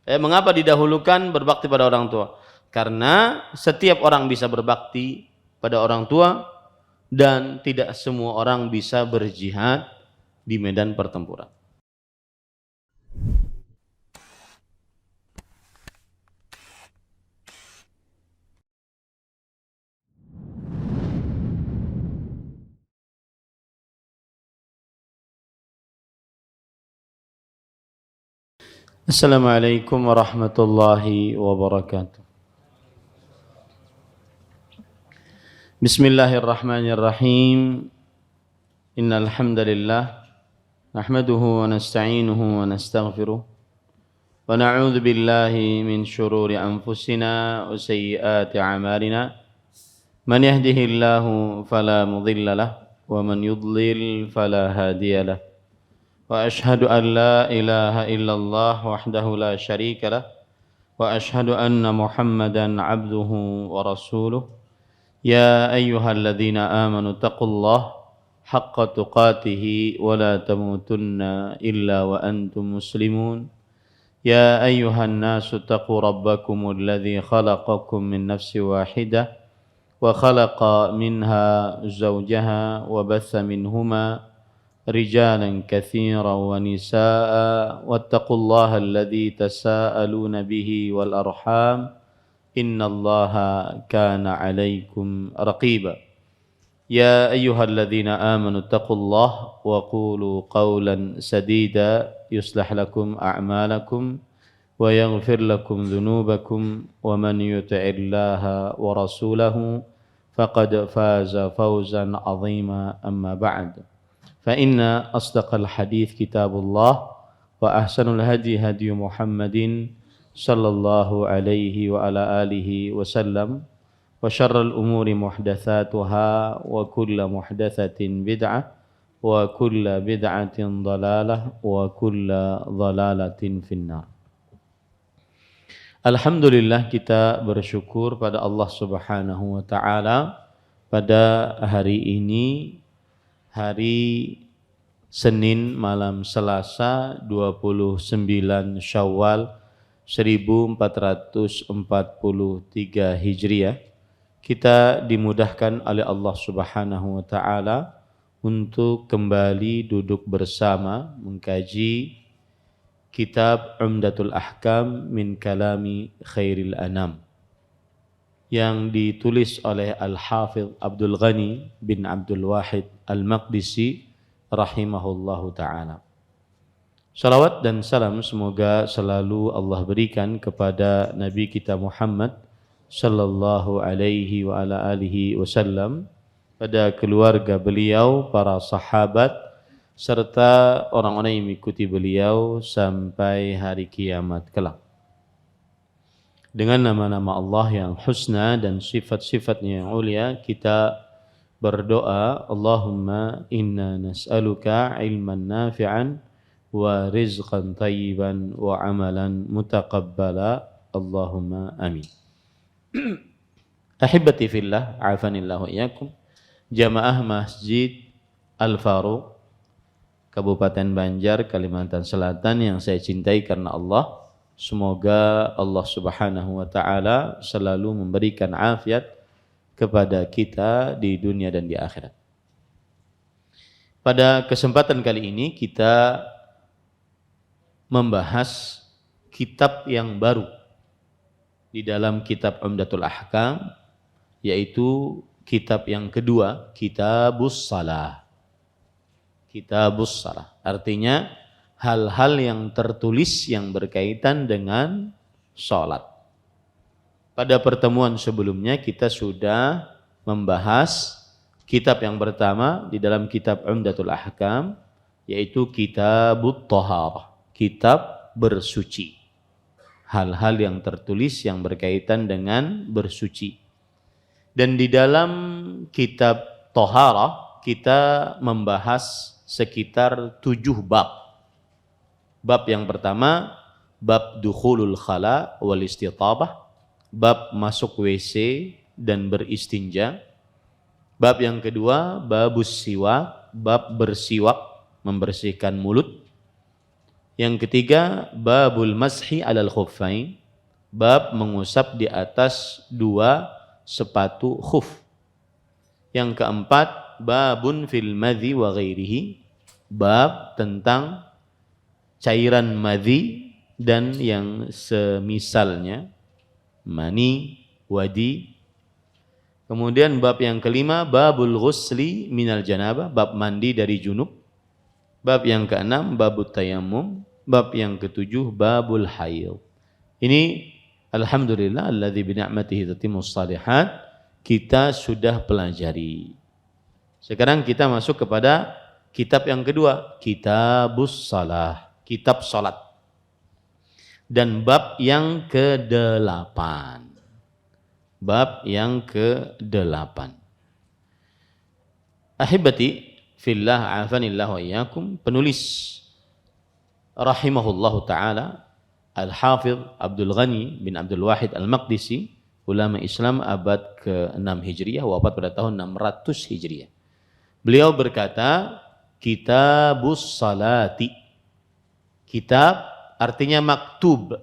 Mengapa didahulukan berbakti pada orang tua? Karena setiap orang bisa berbakti pada orang tua dan tidak semua orang bisa berjihad di medan pertempuran. Assalamualaikum warahmatullahi wabarakatuh. Bismillahirrahmanirrahim. Innal hamdalillah nahmaduhu wa nasta'inuhu wa nastaghfiruh wa na'udzu billahi min shururi anfusina wa sayyiati a'malina. Man yahdihillahu fala mudilla lahu wa man yudlil fala hadiya lahu. وأشهد أن لا إله إلا الله وحده لا شريك له وأشهد أن محمدا عبده ورسوله يا أيها الذين آمنوا اتقوا الله حق تقاته ولا تموتن إلا وأنتم مسلمون يا أيها الناس اتقوا ربكم الذي خلقكم من نفس واحدة وخلق منها زوجها وبث منهما رجالا كثيرا ونساء واتقوا الله الذي تساءلون به والأرحام إن الله كان عليكم رقيبا يا أيها الذين آمنوا اتقوا الله وقولوا قولا سديدا يصلح لكم أعمالكم ويغفر لكم ذنوبكم ومن يطع الله ورسوله فقد فاز فوزا عظيما أما بعد فإن أصدق الحديث كتاب الله وأحسن الهدي هدي محمد صلى الله عليه وعلى آله وسلم وشر الأمور محدثاتها وكل محدثة بدعة وكل بدعة ضلالة وكل ضلالة في النار. Alhamdulillah, kita bersyukur pada Allah Subhanahu wa taala pada hari ini, hari Senin malam Selasa 29 Syawal 1443 Hijriah, kita dimudahkan oleh Allah Subhanahu wa taala untuk kembali duduk bersama mengkaji kitab Umdatul Ahkam min Kalami Khairil Anam yang ditulis oleh Al-Hafidh Abdul Ghani bin Abdul Wahid Al-Maqdisi rahimahullahu ta'ala. Salawat dan salam semoga selalu Allah berikan kepada Nabi kita Muhammad sallallahu alaihi wa ala alihi wasallam, pada keluarga beliau, para sahabat, serta orang-orang yang mengikuti beliau sampai hari kiamat kelak. Dengan nama-nama Allah yang husna dan sifat-sifatnya yang ulia, kita berdoa, Allahumma inna nas'aluka ilman nafi'an wa rizqan tayyiban wa amalan mutaqabbala, Allahumma amin. Ahibati fillah, afanillahu iyyakum, Jamaah Masjid Al-Faruq, Kabupaten Banjar, Kalimantan Selatan yang saya cintai karena Allah. Semoga Allah Subhanahu wa taala selalu memberikan afiat kepada kita di dunia dan di akhirat. Pada kesempatan kali ini kita membahas kitab yang baru di dalam kitab Umdatul Ahkam, yaitu kitab yang kedua, Kitabus Shalah. Kitabus Shalah artinya hal-hal yang tertulis yang berkaitan dengan sholat. Pada pertemuan sebelumnya kita sudah membahas kitab yang pertama di dalam kitab Umdatul Ahkam, yaitu Kitabut Thaharah, kitab bersuci. Hal-hal yang tertulis yang berkaitan dengan bersuci. Dan di dalam kitab Thaharah kita membahas sekitar 7 bab. Bab yang pertama, bab dukhulul khala wal istitabah, bab masuk WC dan beristinja. Bab yang kedua, babus siwak, bab bersiwak, membersihkan mulut. Yang ketiga, babul mashi alal khuffain, bab mengusap di atas dua sepatu khuf. Yang keempat, babun fil madhi wa ghairihi, bab tentang cairan madhi dan yang semisalnya, mani, wadi. Kemudian bab yang kelima, babul ghusli minal janabah, bab mandi dari junub. Bab yang keenam, babut tayammum. Bab yang ketujuh, babul haid. Ini alhamdulillah alladzi bi ni'matihi tatimmus shalihat, kita sudah pelajari. Sekarang kita masuk kepada kitab yang kedua, Kitabus Shalah, kitab salat. Dan bab yang ke-8. Bab yang ke-8. Ahibati fillah, afanillah wa iyyakum, penulis rahimahullahu taala Al-Hafidh Abdul Ghani bin Abdul Wahid Al-Maqdisi, ulama Islam abad ke-6 Hijriah, wafat pada tahun 600 Hijriah. Beliau berkata, Kitabus Salati. Kitab artinya maktub.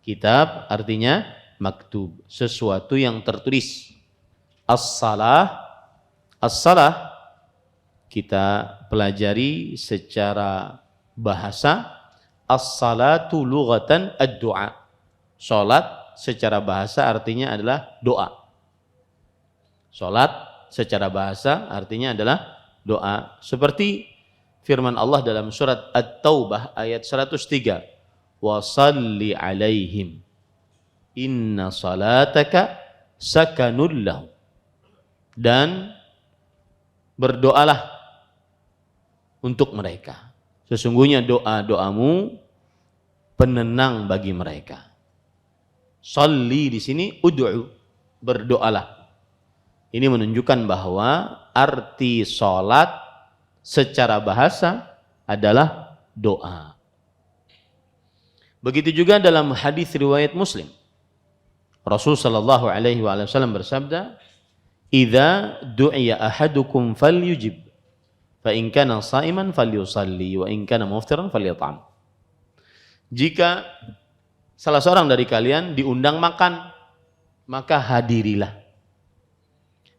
Kitab artinya maktub, sesuatu yang tertulis. As-salah, as-salah kita pelajari secara bahasa. As-salatu lughatan ad-du'a. Salat secara bahasa artinya adalah doa. Salat secara bahasa artinya adalah doa. Seperti firman Allah dalam surat At-Taubah ayat 103. Wa salli alaihim inna salataka sakanul lahum. Dan berdoalah untuk mereka. Sesungguhnya doa-doamu penenang bagi mereka. Salli di sini ud'u, berdoalah. Ini menunjukkan bahwa arti salat secara bahasa adalah doa. Begitu juga dalam hadis riwayat Muslim. Rasul sallallahu alaihi wasallam bersabda, "Idza du'iya ahadukum falyujib, fa in kana sha'iman falyusalli wa in kana muftiran falyat'am." Jika salah seorang dari kalian diundang makan, maka hadirilah.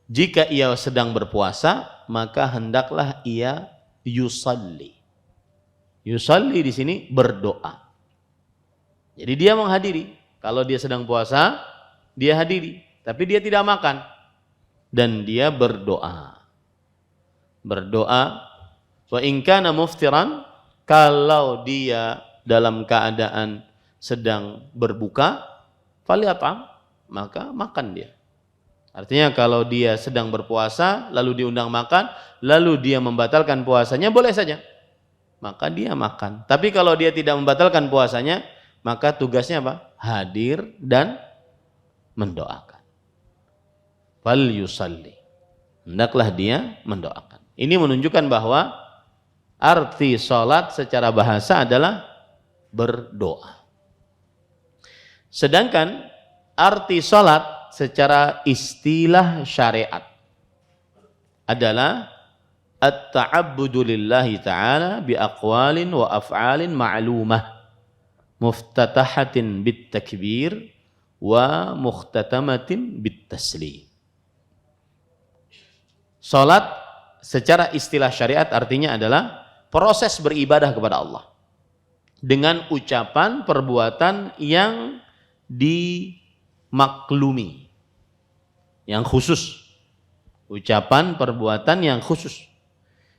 Jika ia sedang berpuasa, maka hendaklah ia yusalli. Yusalli di sini berdoa. Jadi dia menghadiri. Kalau dia sedang puasa, dia hadiri, tapi dia tidak makan dan dia berdoa. Berdoa. Wa in kana muftiran, kalau dia dalam keadaan sedang berbuka, falyat'am, maka makan dia. Artinya kalau dia sedang berpuasa lalu diundang makan, lalu dia membatalkan puasanya, boleh saja, maka dia makan. Tapi kalau dia tidak membatalkan puasanya, maka tugasnya apa? Hadir dan mendoakan. Fal yusalli, hendaklah dia mendoakan. Ini menunjukkan bahwa arti salat secara bahasa adalah berdoa. Sedangkan arti salat secara istilah syariat adalah at-ta'abbudu lillahi ta'ala bi aqwalin wa af'alin ma'lumah muftatahatin bit takbir wa mukhtatamatin bit taslim. Salat secara istilah syariat artinya adalah proses beribadah kepada Allah dengan ucapan perbuatan yang dimaklumi, yang khusus. Ucapan perbuatan yang khusus.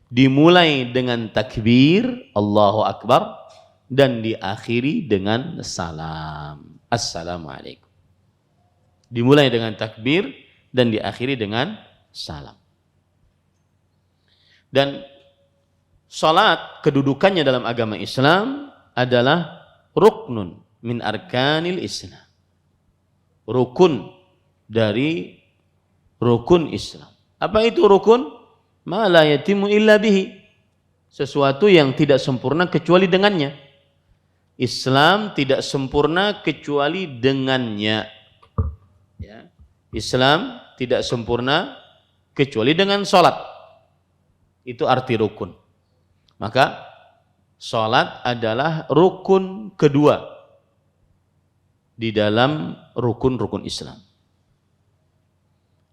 Dimulai dengan takbir, Allahu Akbar, dan diakhiri dengan salam. Assalamualaikum. Dimulai dengan takbir dan diakhiri dengan salam. Dan salat kedudukannya dalam agama Islam adalah ruknun min arkanil Islam. Rukun dari rukun Islam. Apa itu rukun? Ma la yatimu illa bihi. Sesuatu yang tidak sempurna kecuali dengannya. Islam tidak sempurna kecuali dengannya. Ya. Islam tidak sempurna kecuali dengan salat. Itu arti rukun. Maka Salat adalah rukun kedua di dalam rukun-rukun Islam.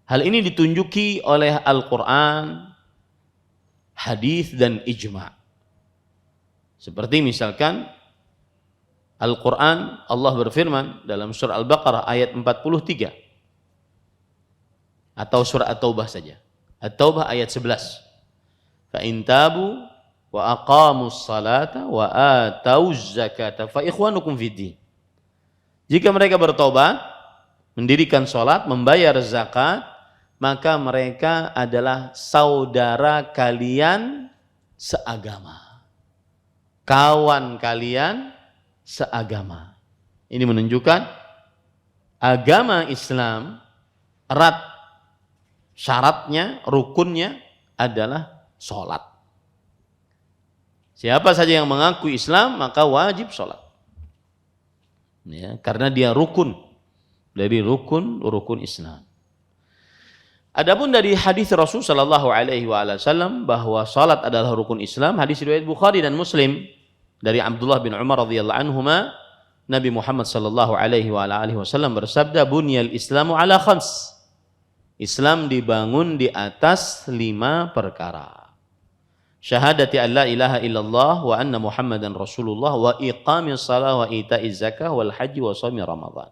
Hal ini ditunjuki oleh Al-Quran, hadis dan ijma'. Seperti misalkan Al-Quran, Allah berfirman dalam surah Al-Baqarah ayat 43 atau surah At-Taubah saja. At-Taubah ayat 11. Fa in tabu wa aqamus salata wa atauz zakata fa ikhwanukum fiddin. Jika mereka bertobat, mendirikan salat, membayar zakat, maka mereka adalah saudara kalian seagama, kawan kalian seagama. Ini menunjukkan agama Islam erat, syaratnya, rukunnya adalah salat. Siapa saja yang mengaku Islam maka wajib salat. Ya, karena dia rukun dari rukun Islam. Adapun dari hadis Rasul sallallahu alaihi wasallam bahwa salat adalah rukun Islam, hadis riwayat Bukhari dan Muslim dari Abdullah bin Umar radhiyallahu anhuma, Nabi Muhammad sallallahu alaihi wasallam bersabda, "Bunyal Islamu ala khams." Islam dibangun di atas 5 perkara. Syahadati an la ilaha illallah wa anna Muhammadan Rasulullah wa iqamis shalah wa ita'iz zakah wal haji wa shaumi Ramadan.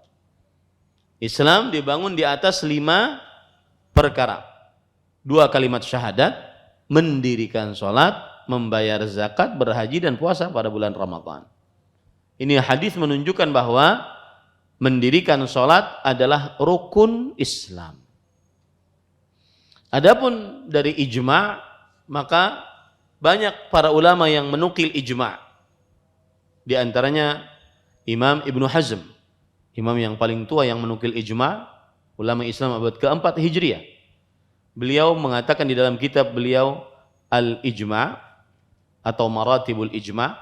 Islam dibangun di atas 5 perkara. 2 kalimat syahadat, mendirikan salat, membayar zakat, berhaji dan puasa pada bulan Ramadan. Ini hadis menunjukkan bahwa mendirikan salat adalah rukun Islam. Adapun dari ijma', maka banyak para ulama yang menukil ijma'. Di antaranya Imam Ibnu Hazm, imam yang paling tua yang menukil ijma', ulama Islam abad ke-4 Hijriah. Beliau mengatakan di dalam kitab beliau Al-Ijma' atau Maratibul Ijma',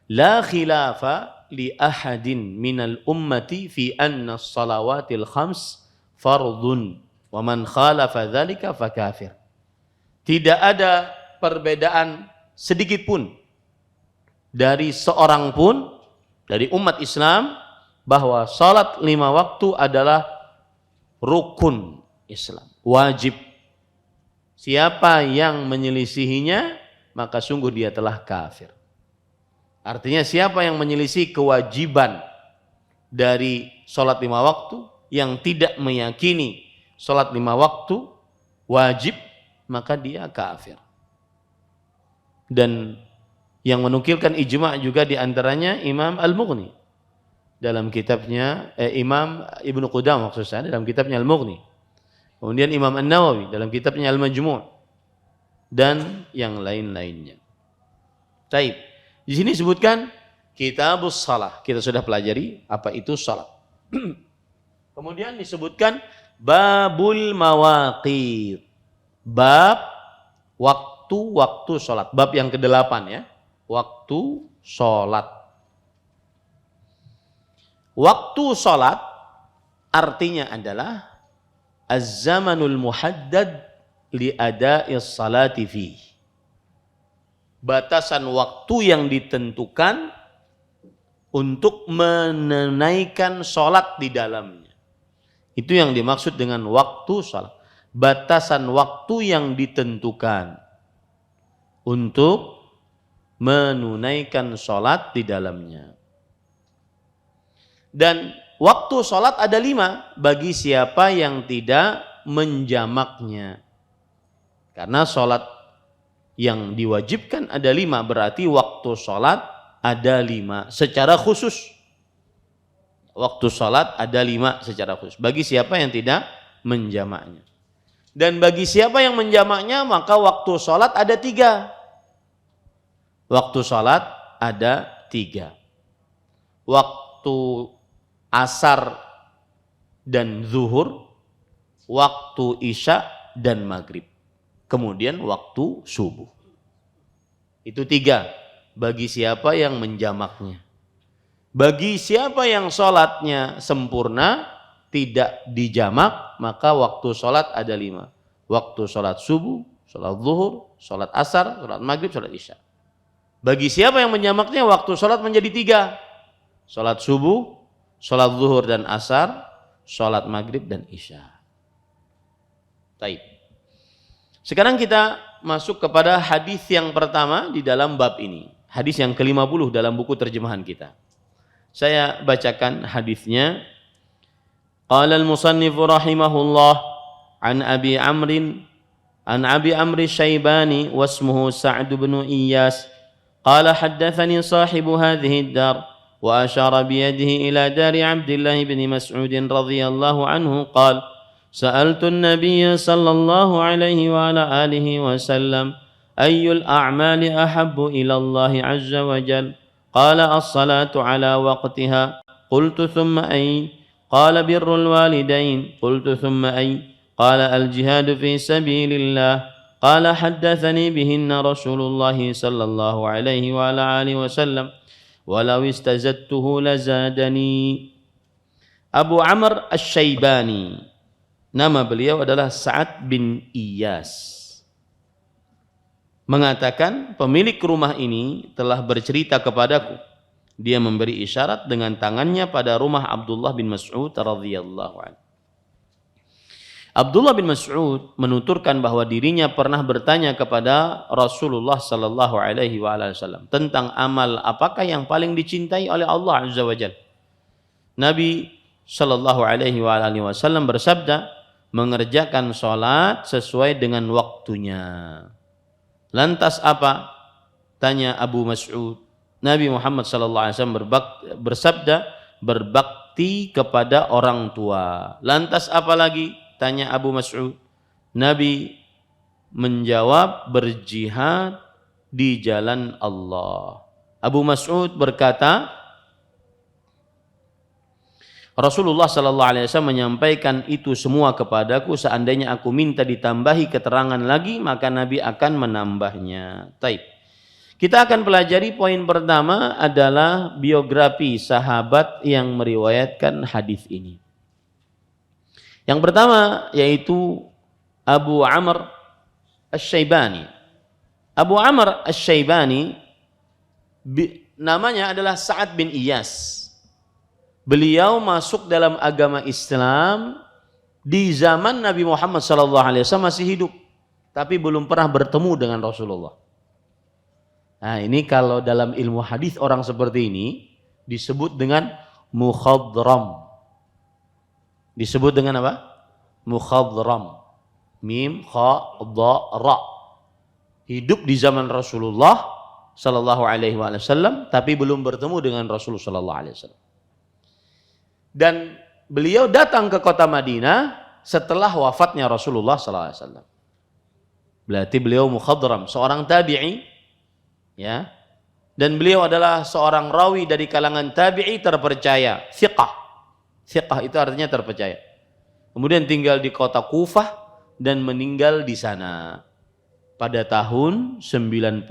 la khilafa li ahadin minal ummati fi anna as-salawatil khams fardun wa man khalafa dzalika fakafir. Tidak ada perbedaan sedikit pun dari seorang pun dari umat Islam bahwa salat 5 waktu adalah rukun Islam, wajib. Siapa yang menyelisihinya maka sungguh dia telah kafir. Artinya siapa yang menyelisih kewajiban dari salat 5 waktu, yang tidak meyakini salat 5 waktu wajib, maka dia kafir. Dan yang menukilkan ijma' juga diantaranya Imam Al-Mughni dalam kitabnya, Imam Ibnu Qudamah maksud saya dalam kitabnya Al-Mughni. Kemudian Imam An-Nawawi dalam kitabnya Al-Majmu' dan yang lain-lainnya. Taib. Di sini disebutkan kitabus shalah. Kita sudah pelajari apa itu salat. Kemudian disebutkan babul mawaqit. Bab waktu sholat. Bab yang ke-8 ya. Waktu sholat. Waktu sholat artinya adalah az-zamanul muhaddad li ada'is salati fi. Batasan waktu yang ditentukan untuk menunaikan sholat di dalamnya. Itu yang dimaksud dengan waktu sholat. Batasan waktu yang ditentukan untuk menunaikan sholat di dalamnya. Dan waktu sholat ada 5 bagi siapa yang tidak menjamaknya. Karena sholat yang diwajibkan ada 5, berarti waktu sholat ada 5 secara khusus. Waktu sholat ada 5 secara khusus bagi siapa yang tidak menjamaknya. Dan bagi siapa yang menjamaknya maka waktu sholat ada 3. Waktu sholat ada 3. Waktu asar dan zuhur, waktu isya dan maghrib. Kemudian waktu subuh. Itu 3 bagi siapa yang menjamaknya. Bagi siapa yang sholatnya sempurna, tidak dijamak, maka waktu sholat ada 5. Waktu sholat subuh, sholat zuhur, sholat asar, sholat maghrib, sholat isya. Bagi siapa yang menjamaknya, waktu sholat menjadi 3. Sholat subuh, sholat zuhur dan asar, sholat maghrib dan isya. Taib. Sekarang kita masuk kepada hadis yang pertama di dalam bab ini. Hadis yang ke-50 dalam buku terjemahan kita. Saya bacakan hadisnya. Qala al-musannif rahimahullah an Abi Amr Syaibani wasmuhu Sa'd bin Iyas. Qala haddatsani sahibu hadhihi ad-dar wa asyara bi yadihi ila dari Abdullah bin Mas'ud radhiyallahu anhu qala sa'altu an-nabiy sallallahu alaihi wa ala alihi wa sallam ayyul a'mali ahabbu ila Allah azza wa jalla qala as-salatu ala waqtiha qultu thumma ay qala birrul walidain qultu thumma ay qala al-jihadu fi sabilillah قال حدثني بهن رسول الله صلى الله عليه وعلى آله وسلم ولو استزدته لزادني. Abu Amr Asy-Syaibani, nama beliau adalah Sa'ad bin Iyas, mengatakan pemilik rumah ini telah bercerita kepadaku. Dia memberi isyarat dengan tangannya pada rumah Abdullah bin Mas'ud radhiyallahu anhu. Abdullah bin Mas'ud menuturkan bahwa dirinya pernah bertanya kepada Rasulullah sallallahu alaihi wasallam tentang amal apakah yang paling dicintai oleh Allah azza wa jalla. Nabi sallallahu alaihi wasallam bersabda, mengerjakan salat sesuai dengan waktunya. Lantas apa? Tanya Abu Mas'ud. Nabi Muhammad sallallahu alaihi wasallam bersabda, berbakti kepada orang tua. Lantas apa lagi? Tanya Abu Mas'ud. Nabi menjawab, berjihad di jalan Allah. Abu Mas'ud berkata, Rasulullah sallallahu alaihi wasallam menyampaikan itu semua kepadaku, seandainya aku minta ditambahi keterangan lagi maka Nabi akan menambahnya. Taib. Kita akan pelajari poin pertama adalah biografi sahabat yang meriwayatkan hadis ini. Yang pertama yaitu Abu Amr Asy-Syaibani. Abu Amr Asy-Syaibani namanya adalah Sa'ad bin Iyas. Beliau masuk dalam agama Islam di zaman Nabi Muhammad SAW masih hidup, tapi belum pernah bertemu dengan Rasulullah. Nah, ini kalau dalam ilmu hadis orang seperti ini disebut dengan mukhadram. Disebut dengan apa? Mukhadram. Mim, kha, dha, ra. Hidup di zaman Rasulullah sallallahu alaihi wasallam tapi belum bertemu dengan Rasulullah sallallahu alaihi wasallam. Dan beliau datang ke kota Madinah setelah wafatnya Rasulullah sallallahu alaihi wasallam. Berarti beliau mukhadram, seorang tabi'i, ya. Dan beliau adalah seorang rawi dari kalangan tabi'i terpercaya, thiqah. Thiqah itu artinya terpercaya. Kemudian tinggal di kota Kufah dan meninggal di sana pada tahun 96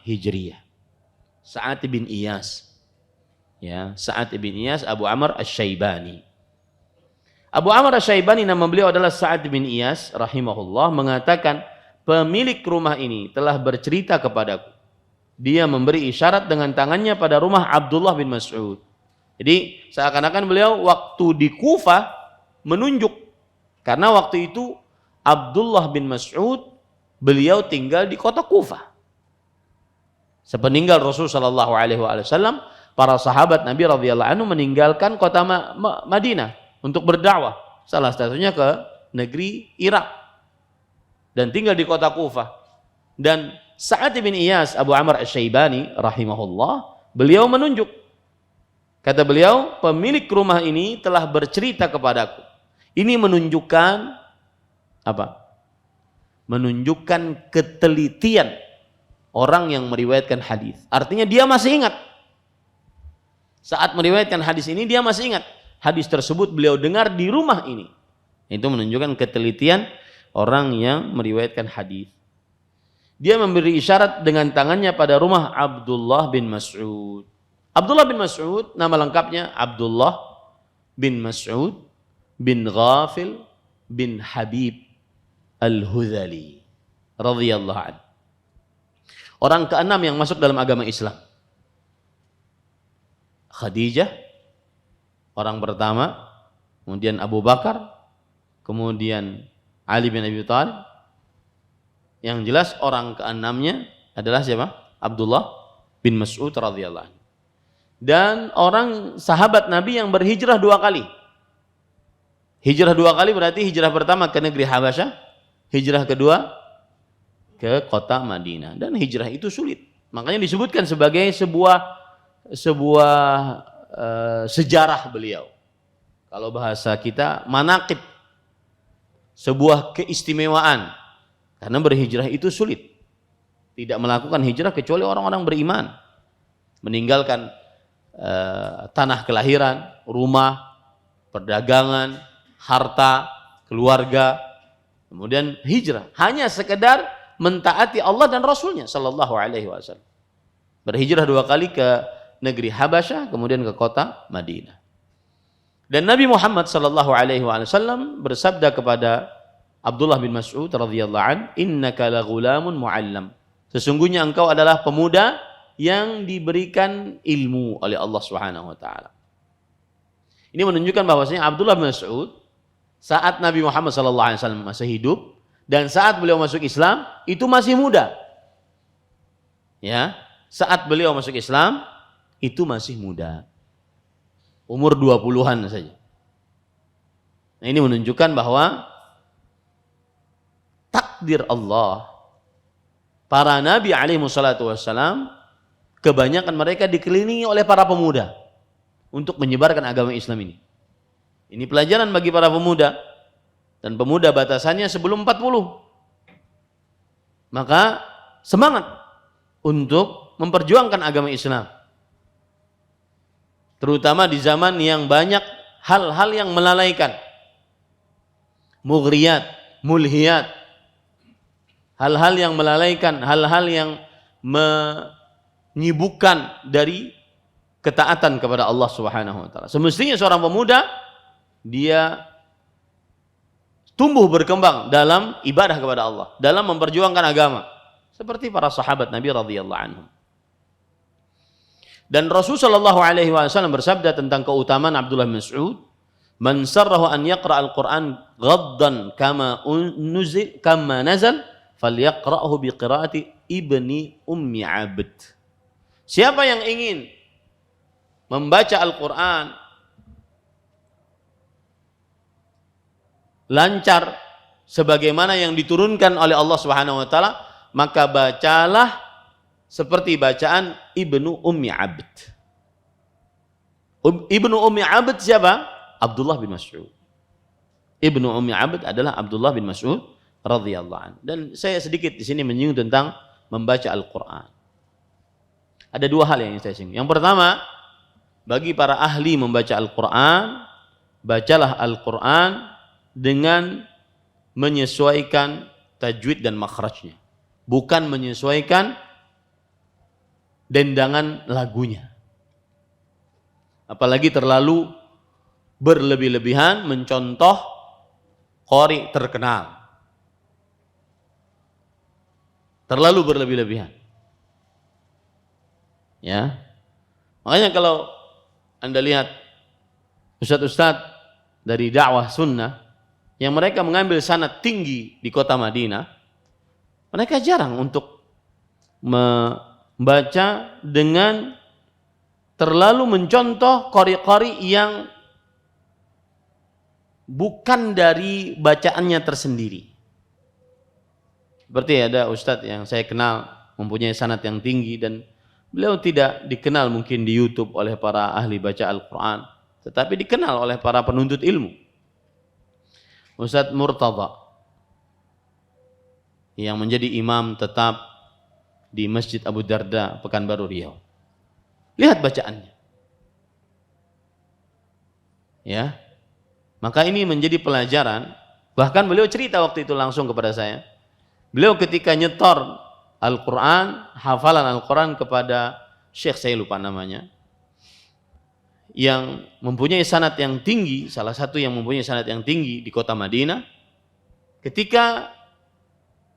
Hijriah. Sa'ad bin Iyas. Ya, Sa'ad bin Iyas Abu Amr Asy-Syaibani. Abu Amr Asy-Syaibani nama beliau adalah Sa'ad bin Iyas rahimahullah, mengatakan pemilik rumah ini telah bercerita kepadaku. Dia memberi isyarat dengan tangannya pada rumah Abdullah bin Mas'ud. Jadi seakan-akan beliau waktu di Kufah menunjuk, karena waktu itu Abdullah bin Mas'ud beliau tinggal di kota Kufah. Sepeninggal Rasul sallallahu alaihi wasallam, para sahabat Nabi radhiyallahu anhu meninggalkan kota Madinah untuk berdakwah, salah satunya ke negeri Irak, dan tinggal di kota Kufah. Dan Sa'ad bin Iyas Abu Amr Asy-Syaibani rahimahullah, beliau menunjuk. Kata beliau, pemilik rumah ini telah bercerita kepadaku. Ini menunjukkan apa? Menunjukkan ketelitian orang yang meriwayatkan hadis. Artinya dia masih ingat. Saat meriwayatkan hadis ini dia masih ingat. Hadis tersebut beliau dengar di rumah ini. Itu menunjukkan ketelitian orang yang meriwayatkan hadis. Dia memberi isyarat dengan tangannya pada rumah Abdullah bin Mas'ud. Abdullah bin Mas'ud, nama lengkapnya Abdullah bin Mas'ud bin Ghafil bin Habib Al-Hudhali radhiyallahu anhu. Orang keenam yang masuk dalam agama Islam. Khadijah, orang pertama, kemudian Abu Bakar, kemudian Ali bin Abi Thalib. Yang jelas orang keenamnya adalah siapa? Abdullah bin Mas'ud radhiyallahu anhu. Dan orang sahabat Nabi yang berhijrah 2 kali. Hijrah 2 kali berarti hijrah pertama ke negeri Habasyah, hijrah kedua ke kota Madinah. Dan hijrah itu sulit. Makanya disebutkan sebagai sebuah sejarah beliau. Kalau bahasa kita manaqib, sebuah keistimewaan. Karena berhijrah itu sulit. Tidak melakukan hijrah kecuali orang-orang beriman. Meninggalkan tanah kelahiran, rumah, perdagangan, harta, keluarga, kemudian hijrah. Hanya sekedar mentaati Allah dan Rasulnya sallallahu alaihi wasallam. Berhijrah 2 kali ke negeri Habasyah, kemudian ke kota Madinah. Dan Nabi Muhammad sallallahu alaihi wasallam bersabda kepada Abdullah bin Mas'ud radhiyallahu an, "Innaka laghulamun muallam." Sesungguhnya engkau adalah pemuda yang diberikan ilmu oleh Allah Subhanahu wa taala. Ini menunjukkan bahwasanya Abdullah bin Mas'ud saat Nabi Muhammad sallallahu alaihi wasallam masih hidup dan saat beliau masuk Islam itu masih muda. Ya, saat beliau masuk Islam itu masih muda. Umur 20-an saja. Nah, ini menunjukkan bahwa takdir Allah, para nabi alaihi wassalatu wassalam, kebanyakan mereka dikelilingi oleh para pemuda untuk menyebarkan agama Islam ini. Ini pelajaran bagi para pemuda. Dan pemuda batasannya sebelum 40. Maka semangat untuk memperjuangkan agama Islam. Terutama di zaman yang banyak hal-hal yang melalaikan. Mughriyat, mulhiyat. Hal-hal yang melalaikan, hal-hal yang menyibukkan dari ketaatan kepada Allah Subhanahu wa taala. Semestinya seorang pemuda dia tumbuh berkembang dalam ibadah kepada Allah, dalam memperjuangkan agama, seperti para sahabat Nabi radhiyallahu anhum. Dan Rasul sallallahu alaihi wasallam bersabda tentang keutamaan Abdullah bin Mas'ud, "Man sarrahu an yaqra al-Qur'an ghaddan kama nazal, falyaqra'hu bi qiraati ibni ummi 'abd." Siapa yang ingin membaca Al-Qur'an lancar sebagaimana yang diturunkan oleh Allah Subhanahu wa taala, maka bacalah seperti bacaan Ibnu Ummi Abd. Ibnu Ummi Abd siapa? Abdullah bin Mas'ud. Ibnu Ummi Abd adalah Abdullah bin Mas'ud radhiyallahu anhu. Dan saya sedikit di sini menyinggung tentang membaca Al-Qur'an. Ada 2 hal yang saya singgung. Yang pertama, bagi para ahli membaca Al-Qur'an, bacalah Al-Qur'an dengan menyesuaikan tajwid dan makhrajnya, bukan menyesuaikan dendangan lagunya. Apalagi terlalu berlebih-lebihan mencontoh qari terkenal. Terlalu berlebih-lebihan. Ya. Makanya kalau Anda lihat ustaz-ustaz dari dakwah sunnah yang mereka mengambil sanad tinggi di kota Madinah, mereka jarang untuk membaca dengan terlalu mencontoh qari-qari yang bukan dari bacaannya tersendiri. Seperti ada ustadz yang saya kenal mempunyai sanad yang tinggi dan beliau tidak dikenal mungkin di YouTube oleh para ahli baca Al-Quran, tetapi dikenal oleh para penuntut ilmu. Ustadz Murtada yang menjadi imam tetap di Masjid Abu Darda, Pekanbaru Riau. Lihat bacaannya. Ya. Maka ini menjadi pelajaran. Bahkan beliau cerita waktu itu langsung kepada saya. Beliau ketika nyetor Al-Quran, hafalan Al-Quran kepada Syekh, saya lupa namanya, yang mempunyai sanad yang tinggi, salah satu yang mempunyai sanad yang tinggi di kota Madinah, ketika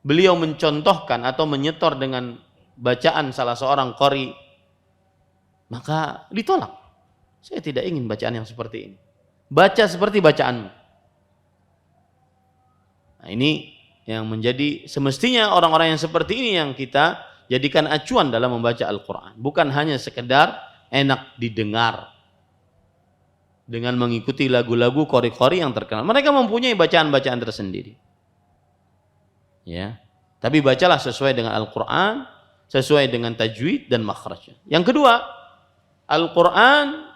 beliau mencontohkan atau menyetor dengan bacaan salah seorang qari, maka ditolak. Saya tidak ingin bacaan yang seperti ini. Baca seperti bacaanmu. Nah, ini yang menjadi semestinya orang-orang yang seperti ini yang kita jadikan acuan dalam membaca Al-Quran. Bukan hanya sekedar enak didengar dengan mengikuti lagu-lagu qori-qori yang terkenal. Mereka mempunyai bacaan-bacaan tersendiri. Ya, tapi bacalah sesuai dengan Al-Quran, sesuai dengan tajwid dan makhrajnya. Yang kedua, Al-Quran,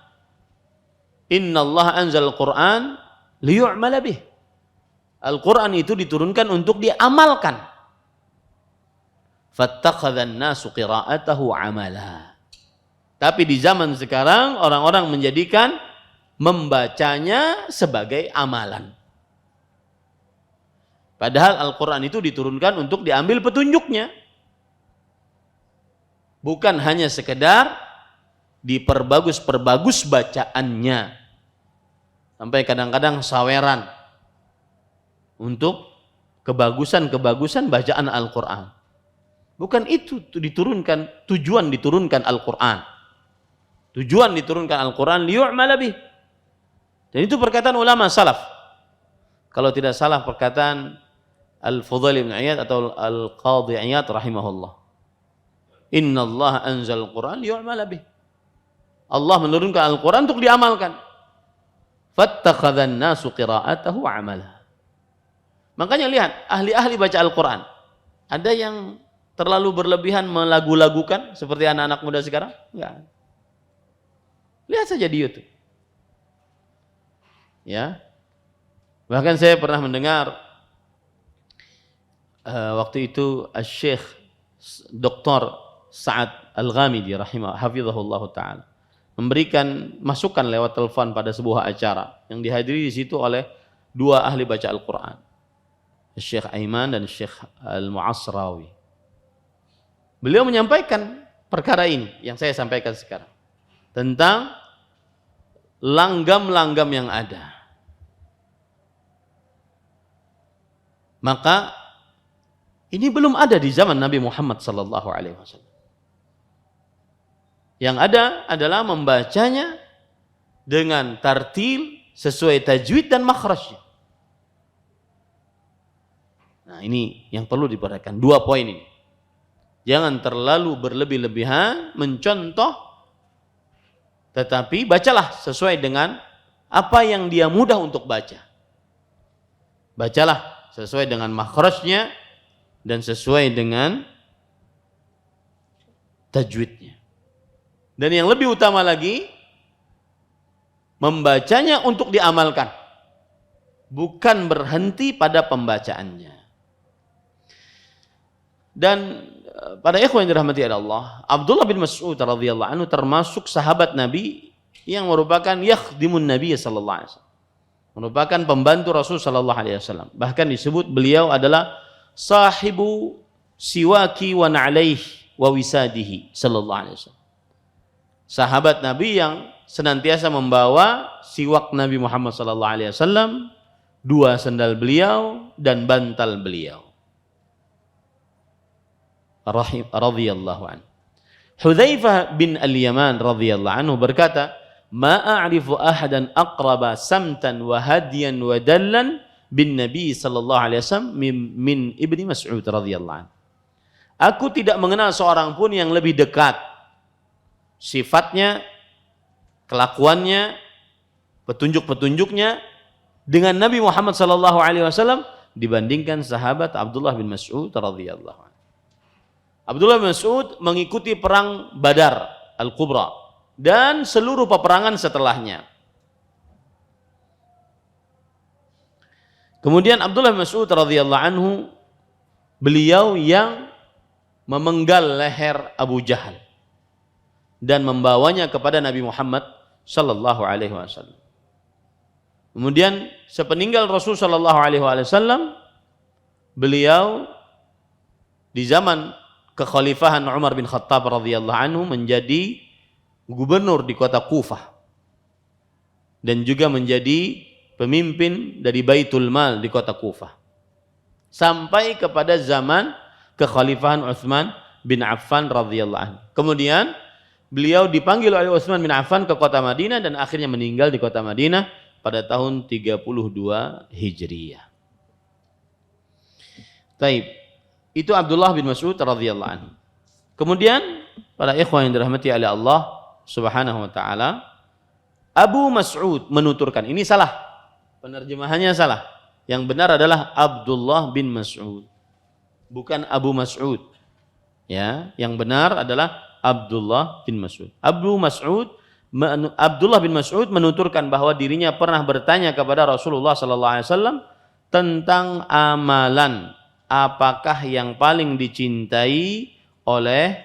innallaha anzal Al-Quran liyu'mala bih. Al-Quran itu diturunkan untuk diamalkan. Fattakhadhan nasu qira'atahu amala. Tapi di zaman sekarang orang-orang menjadikan membacanya sebagai amalan. Padahal Al-Quran itu diturunkan untuk diambil petunjuknya. Bukan hanya sekedar diperbagus-perbagus bacaannya. Sampai kadang-kadang saweran untuk kebagusan-kebagusan bacaan Al-Quran. Bukan itu diturunkan, tujuan diturunkan Al-Quran. Tujuan diturunkan Al-Quran liyu'mala bih. Dan itu perkataan ulama salaf. Kalau tidak salah perkataan Al-Fudail bin Iyad atau Al-Qadhi Iyad rahimahullah. Innallaha anzal Al-Quran liyu'mala bih. Allah menurunkan Al-Quran untuk diamalkan. Fattakhadhan nasu qira'atahu amala. Makanya lihat, ahli-ahli baca Al-Quran. Ada yang terlalu berlebihan melagu-lagukan seperti anak-anak muda sekarang? Enggak. Lihat saja di YouTube. Ya. Bahkan saya pernah mendengar waktu itu Syekh Dr. Sa'ad Al-Ghamidi hafizahullah ta'ala memberikan masukan lewat telepon pada sebuah acara yang dihadiri di situ oleh dua ahli baca Al-Quran, Syekh Aiman dan Syekh Al-Mu'asrawi. Beliau menyampaikan perkara ini yang saya sampaikan sekarang tentang langgam-langgam yang ada. Maka ini belum ada di zaman Nabi Muhammad sallallahu alaihi wasallam. Yang ada adalah membacanya dengan tartil sesuai tajwid dan makhrajnya. Nah, ini yang perlu diperhatikan, dua poin ini. Jangan terlalu berlebih-lebihan mencontoh, tetapi bacalah sesuai dengan apa yang dia mudah untuk baca. Bacalah sesuai dengan makhrajnya dan sesuai dengan tajwidnya. Dan yang lebih utama lagi, membacanya untuk diamalkan, bukan berhenti pada pembacaannya. Dan pada ikhwan yang dirahmati Allah, Abdullah bin Mas'ud radhiyallahu anhu termasuk sahabat Nabi yang merupakan yakhdimun Nabi sallallahu alaihi wasallam, merupakan pembantu Rasul sallallahu alaihi wasallam. Bahkan disebut beliau adalah sahibu siwaki wa na'alaihi wa wisadihi sallallahu alaihi wasallam. Sahabat Nabi yang senantiasa membawa siwak Nabi Muhammad sallallahu alaihi wasallam, dua sandal beliau dan bantal beliau. Radhiyallahu anhu. Hudzaifah bin Al-Yaman radhiyallahu anhu berkata, "Ma a'rifu ahadan aqraba samtan wa hadiyan wa dallan bin Nabi sallallahu alaihi wasallam min Ibni Mas'ud radhiyallahu anhu." Aku tidak mengenal seorang pun yang lebih dekat sifatnya, kelakuannya, petunjuk-petunjuknya dengan Nabi Muhammad sallallahu alaihi wasallam dibandingkan sahabat Abdullah bin Mas'ud radhiyallahu anhu. Abdullah bin Mas'ud mengikuti perang Badar Al-Kubra dan seluruh peperangan setelahnya. Kemudian Abdullah bin Mas'ud radhiyallahu anhu, beliau yang memenggal leher Abu Jahal dan membawanya kepada Nabi Muhammad sallallahu alaihi wasallam. Kemudian sepeninggal Rasul sallallahu alaihi wasallam, beliau di zaman kekhalifahan Umar bin Khattab radhiyallahu anhu menjadi gubernur di kota Kufah dan juga menjadi pemimpin dari Baitul Mal di kota Kufah sampai kepada zaman kekhalifahan Utsman bin Affan radhiyallahu anhu. Kemudian beliau dipanggil oleh Utsman bin Affan ke kota Madinah dan akhirnya meninggal di kota Madinah pada tahun 32 Hijriyah. Taib. Itu Abdullah bin Mas'ud radhiyallahu anhu. Kemudian para ikhwan yang dirahmati oleh Allah Subhanahu wa taala, Abu Mas'ud menuturkan, ini salah. Penerjemahannya salah. Yang benar adalah Abdullah bin Mas'ud. Bukan Abu Mas'ud. Ya, yang benar adalah Abdullah bin Mas'ud. Abdullah bin Mas'ud menuturkan bahwa dirinya pernah bertanya kepada Rasulullah sallallahu alaihi wasallam tentang amalan, apakah yang paling dicintai oleh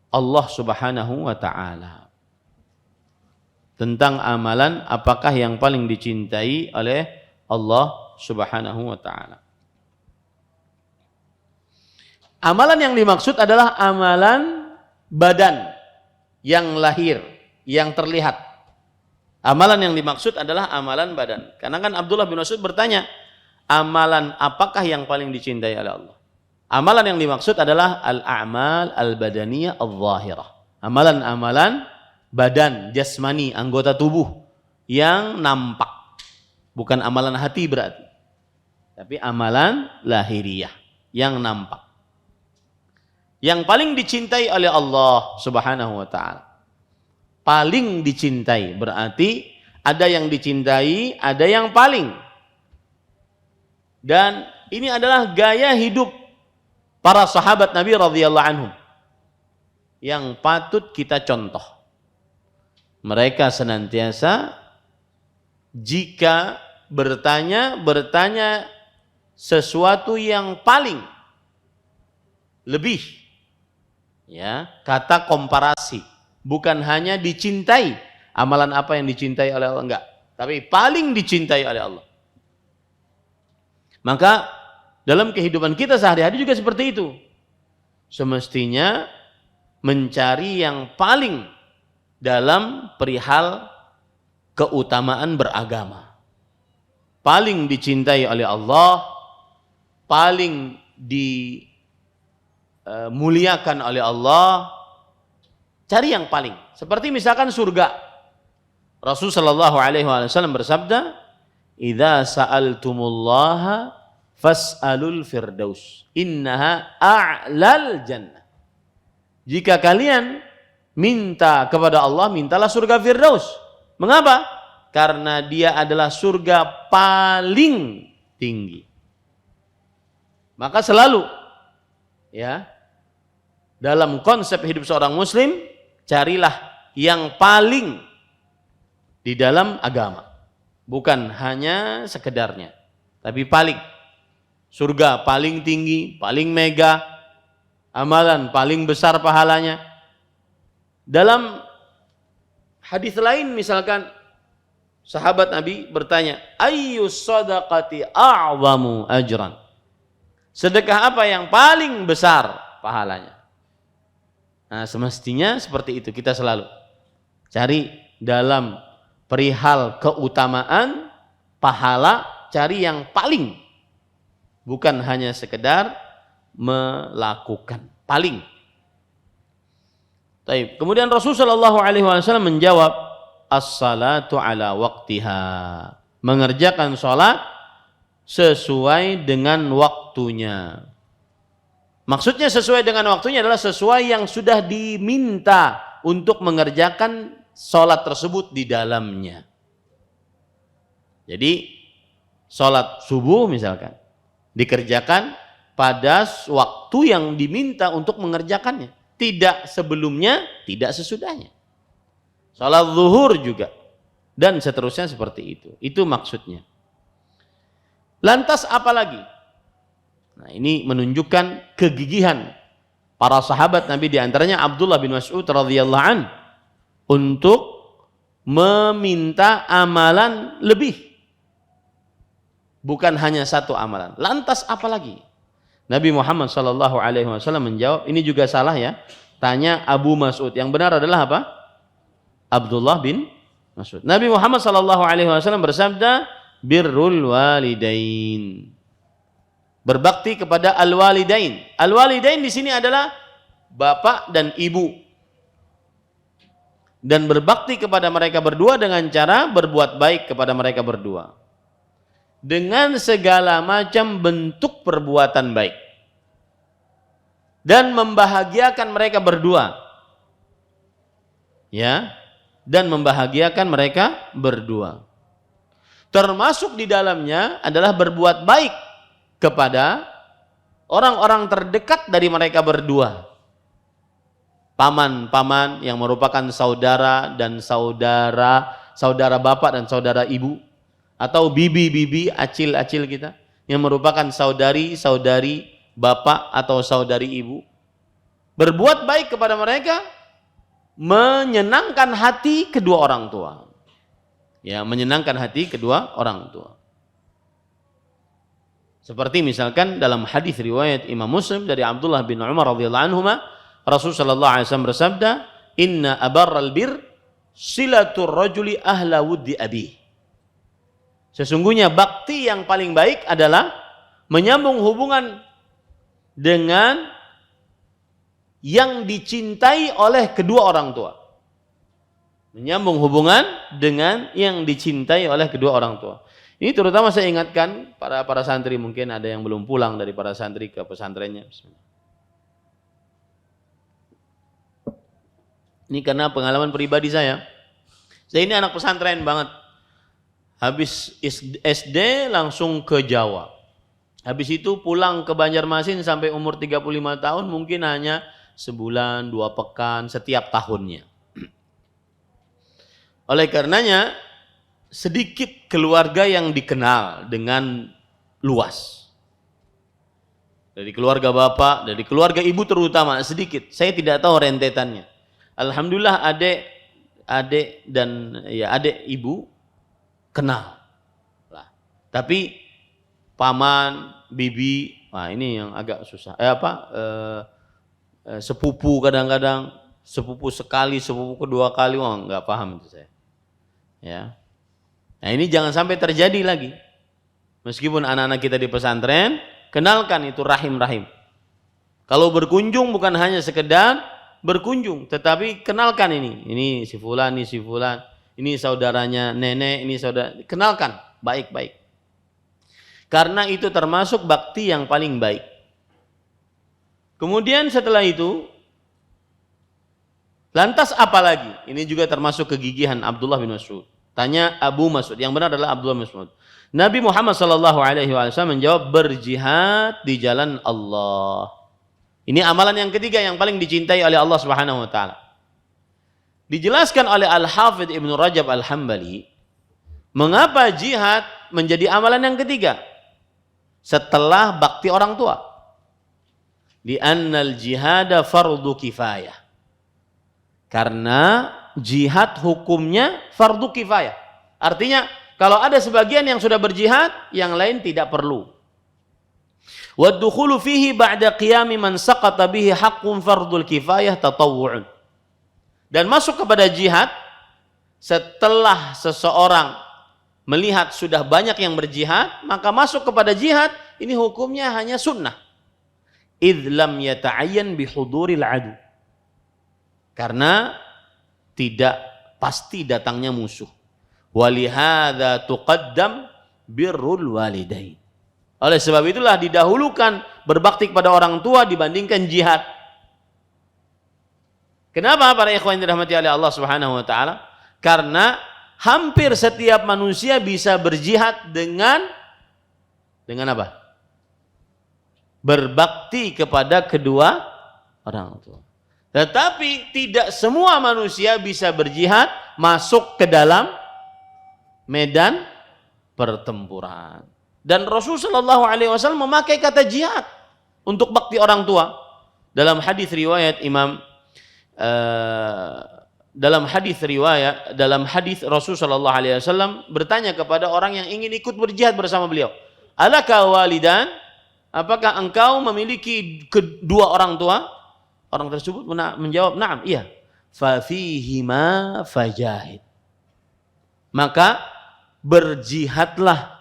Allah Subhanahu wa taala. Tentang amalan, apakah yang paling dicintai oleh Allah Subhanahu wa taala. Amalan yang dimaksud adalah amalan badan yang lahir, yang terlihat. Amalan yang dimaksud adalah amalan badan. Karena kan Abdullah bin Mas'ud bertanya, amalan apakah yang paling dicintai oleh Allah? Amalan yang dimaksud adalah al-a'mal al-badaniyah al-zahirah. Amalan-amalan badan, jasmani, anggota tubuh yang nampak. Bukan amalan hati berarti. Tapi amalan lahiriah yang nampak. Yang paling dicintai oleh Allah Subhanahu wa taala. Paling dicintai berarti ada yang dicintai, ada yang paling. Dan ini adalah gaya hidup para sahabat Nabi radhiyallahu anhum yang patut kita contoh. Mereka senantiasa jika bertanya sesuatu yang paling lebih, ya, kata komparasi, bukan hanya dicintai, amalan apa yang dicintai oleh Allah, enggak, tapi paling dicintai oleh Allah. Maka dalam kehidupan kita sehari-hari juga seperti itu. Semestinya mencari yang paling dalam perihal keutamaan beragama. Paling dicintai oleh Allah, paling dimuliakan oleh Allah, cari yang paling. Seperti misalkan surga. Rasul sallallahu alaihi wasallam bersabda, "Idza sa'altumullaha fas'alul firdaus, innaha a'lal jannah." Jika kalian minta kepada Allah, mintalah surga Firdaus. Mengapa? Karena dia adalah surga paling tinggi. Maka selalu, ya, dalam konsep hidup seorang muslim, carilah yang paling di dalam agama. Bukan hanya sekedarnya, tapi paling. Surga paling tinggi, paling mega, amalan paling besar pahalanya. Dalam hadis lain misalkan sahabat Nabi bertanya, ayyus sadaqati a'zamu ajran? Sedekah apa yang paling besar pahalanya? Nah, semestinya seperti itu kita selalu cari dalam perihal keutamaan pahala, cari yang paling, bukan hanya sekedar melakukan, paling. Baik. Kemudian Rasulullah sallallahu alaihi wasallam menjawab, as-salatu ala waqtiha. Mengerjakan salat sesuai dengan waktunya. Maksudnya sesuai dengan waktunya adalah sesuai yang sudah diminta untuk mengerjakan salat tersebut di dalamnya. Jadi salat subuh misalkan dikerjakan pada waktu yang diminta untuk mengerjakannya. Tidak sebelumnya, tidak sesudahnya. Salat zuhur juga. Dan seterusnya seperti itu. Itu maksudnya. Lantas apa lagi? Nah, ini menunjukkan kegigihan para sahabat Nabi, diantaranya Abdullah bin Mas'ud radhiyallahu an, untuk meminta amalan lebih. Bukan hanya satu amalan. Lantas apa lagi? Nabi Muhammad sallallahu alaihi wasallam menjawab, ini juga salah ya. Tanya Abu Mas'ud. Yang benar adalah apa? Abdullah bin Mas'ud. Nabi Muhammad sallallahu alaihi wasallam bersabda, birrul walidain. Berbakti kepada al-walidain. Al-walidain di sini adalah bapak dan ibu. Dan berbakti kepada mereka berdua dengan cara berbuat baik kepada mereka berdua. Dengan segala macam bentuk perbuatan baik. Dan membahagiakan mereka berdua. Ya, dan membahagiakan mereka berdua. Termasuk di dalamnya adalah berbuat baik kepada orang-orang terdekat dari mereka berdua. Paman-paman yang merupakan saudara dan saudara bapak dan saudara ibu, atau bibi-bibi acil-acil kita yang merupakan saudari-saudari bapak atau saudari ibu. Berbuat baik kepada mereka menyenangkan hati kedua orang tua. Ya, menyenangkan hati kedua orang tua. Seperti misalkan dalam hadis riwayat Imam Muslim dari Abdullah bin Umar radhiyallahu anhuma, Rasul sallallahu alaihi wasallam bersabda, "Inna abarral bir silatur rajuli ahla wuddi abi." Sesungguhnya bakti yang paling baik adalah menyambung hubungan dengan yang dicintai oleh kedua orang tua. Menyambung hubungan dengan yang dicintai oleh kedua orang tua. Ini terutama saya ingatkan para santri, mungkin ada yang belum pulang dari para santri ke pesantrennya. Ini karena pengalaman pribadi saya. Saya ini anak pesantren banget. Habis SD langsung ke Jawa. Habis itu pulang ke Banjarmasin sampai umur 35 tahun mungkin hanya sebulan, 2 pekan setiap tahunnya. Oleh karenanya sedikit keluarga yang dikenal dengan luas. Dari keluarga bapak, dari keluarga ibu terutama sedikit. Saya tidak tahu rentetannya. Alhamdulillah adik dan ya adik ibu kenal. Lah. Tapi paman, bibi, nah ini yang agak susah. Sepupu kadang-kadang, sepupu sekali, sepupu kedua kali, wah nggak paham itu saya. Ya. Nah ini jangan sampai terjadi lagi. Meskipun anak-anak kita di pesantren, kenalkan itu rahim-rahim. Kalau berkunjung bukan hanya sekedar berkunjung, tetapi kenalkan ini si fulan, ini saudaranya nenek, ini saudara, kenalkan baik-baik. Karena itu termasuk bakti yang paling baik. Kemudian setelah itu, lantas apa lagi? Ini juga termasuk kegigihan Abdullah bin Mas'ud. Tanya Abu Mas'ud, yang benar adalah Abdullah bin Mas'ud. Nabi Muhammad sallallahu alaihi wasallam menjawab, berjihad di jalan Allah. Ini amalan yang ketiga yang paling dicintai oleh Allah Subhanahu wa taala. Dijelaskan oleh Al-Hafidz Ibnu Rajab Al-Hambali, mengapa jihad menjadi amalan yang ketiga setelah bakti orang tua? Di annal jihada fardu kifayah. Karena jihad hukumnya fardu kifayah. Artinya kalau ada sebagian yang sudah berjihad, yang lain tidak perlu. Waddukhulu fihi ba'da qiyami man saqata bihi haqqun fardul kifayah tatawwu'un. Dan masuk kepada jihad setelah seseorang melihat sudah banyak yang berjihad, maka masuk kepada jihad ini hukumnya hanya sunnah. Idh lam yata'ayyan bihuduril adu. Karena tidak pasti datangnya musuh. Walihadza tuqaddam birrul walidain. Oleh sebab itulah didahulukan berbakti kepada orang tua dibandingkan jihad. Kenapa para ikhwan yang dirahmati oleh Allah Subhanahu wa taala? Karena hampir setiap manusia bisa berjihad dengan apa? Berbakti kepada kedua orang tua. Tetapi tidak semua manusia bisa berjihad masuk ke dalam medan pertempuran. Dan Rasulullah sallallahu alaihi wasallam memakai kata jihad untuk bakti orang tua. Dalam hadis riwayat dalam hadis Rasul sallallahu alaihi wasallam bertanya kepada orang yang ingin ikut berjihad bersama beliau, "Alaka walidan?" Apakah engkau memiliki kedua orang tua? Orang tersebut menjawab, "Na'am, iya." Fa fihima fajahid. Maka berjihadlah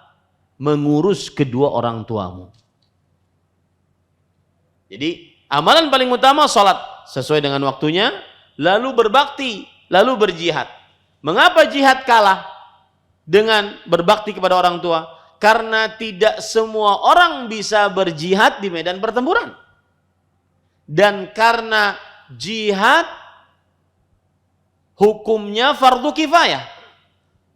mengurus kedua orang tuamu. Jadi amalan paling utama salat sesuai dengan waktunya, lalu berbakti, lalu berjihad. Mengapa jihad kalah dengan berbakti kepada orang tua? Karena tidak semua orang bisa berjihad di medan pertempuran. Dan karena jihad hukumnya fardu kifayah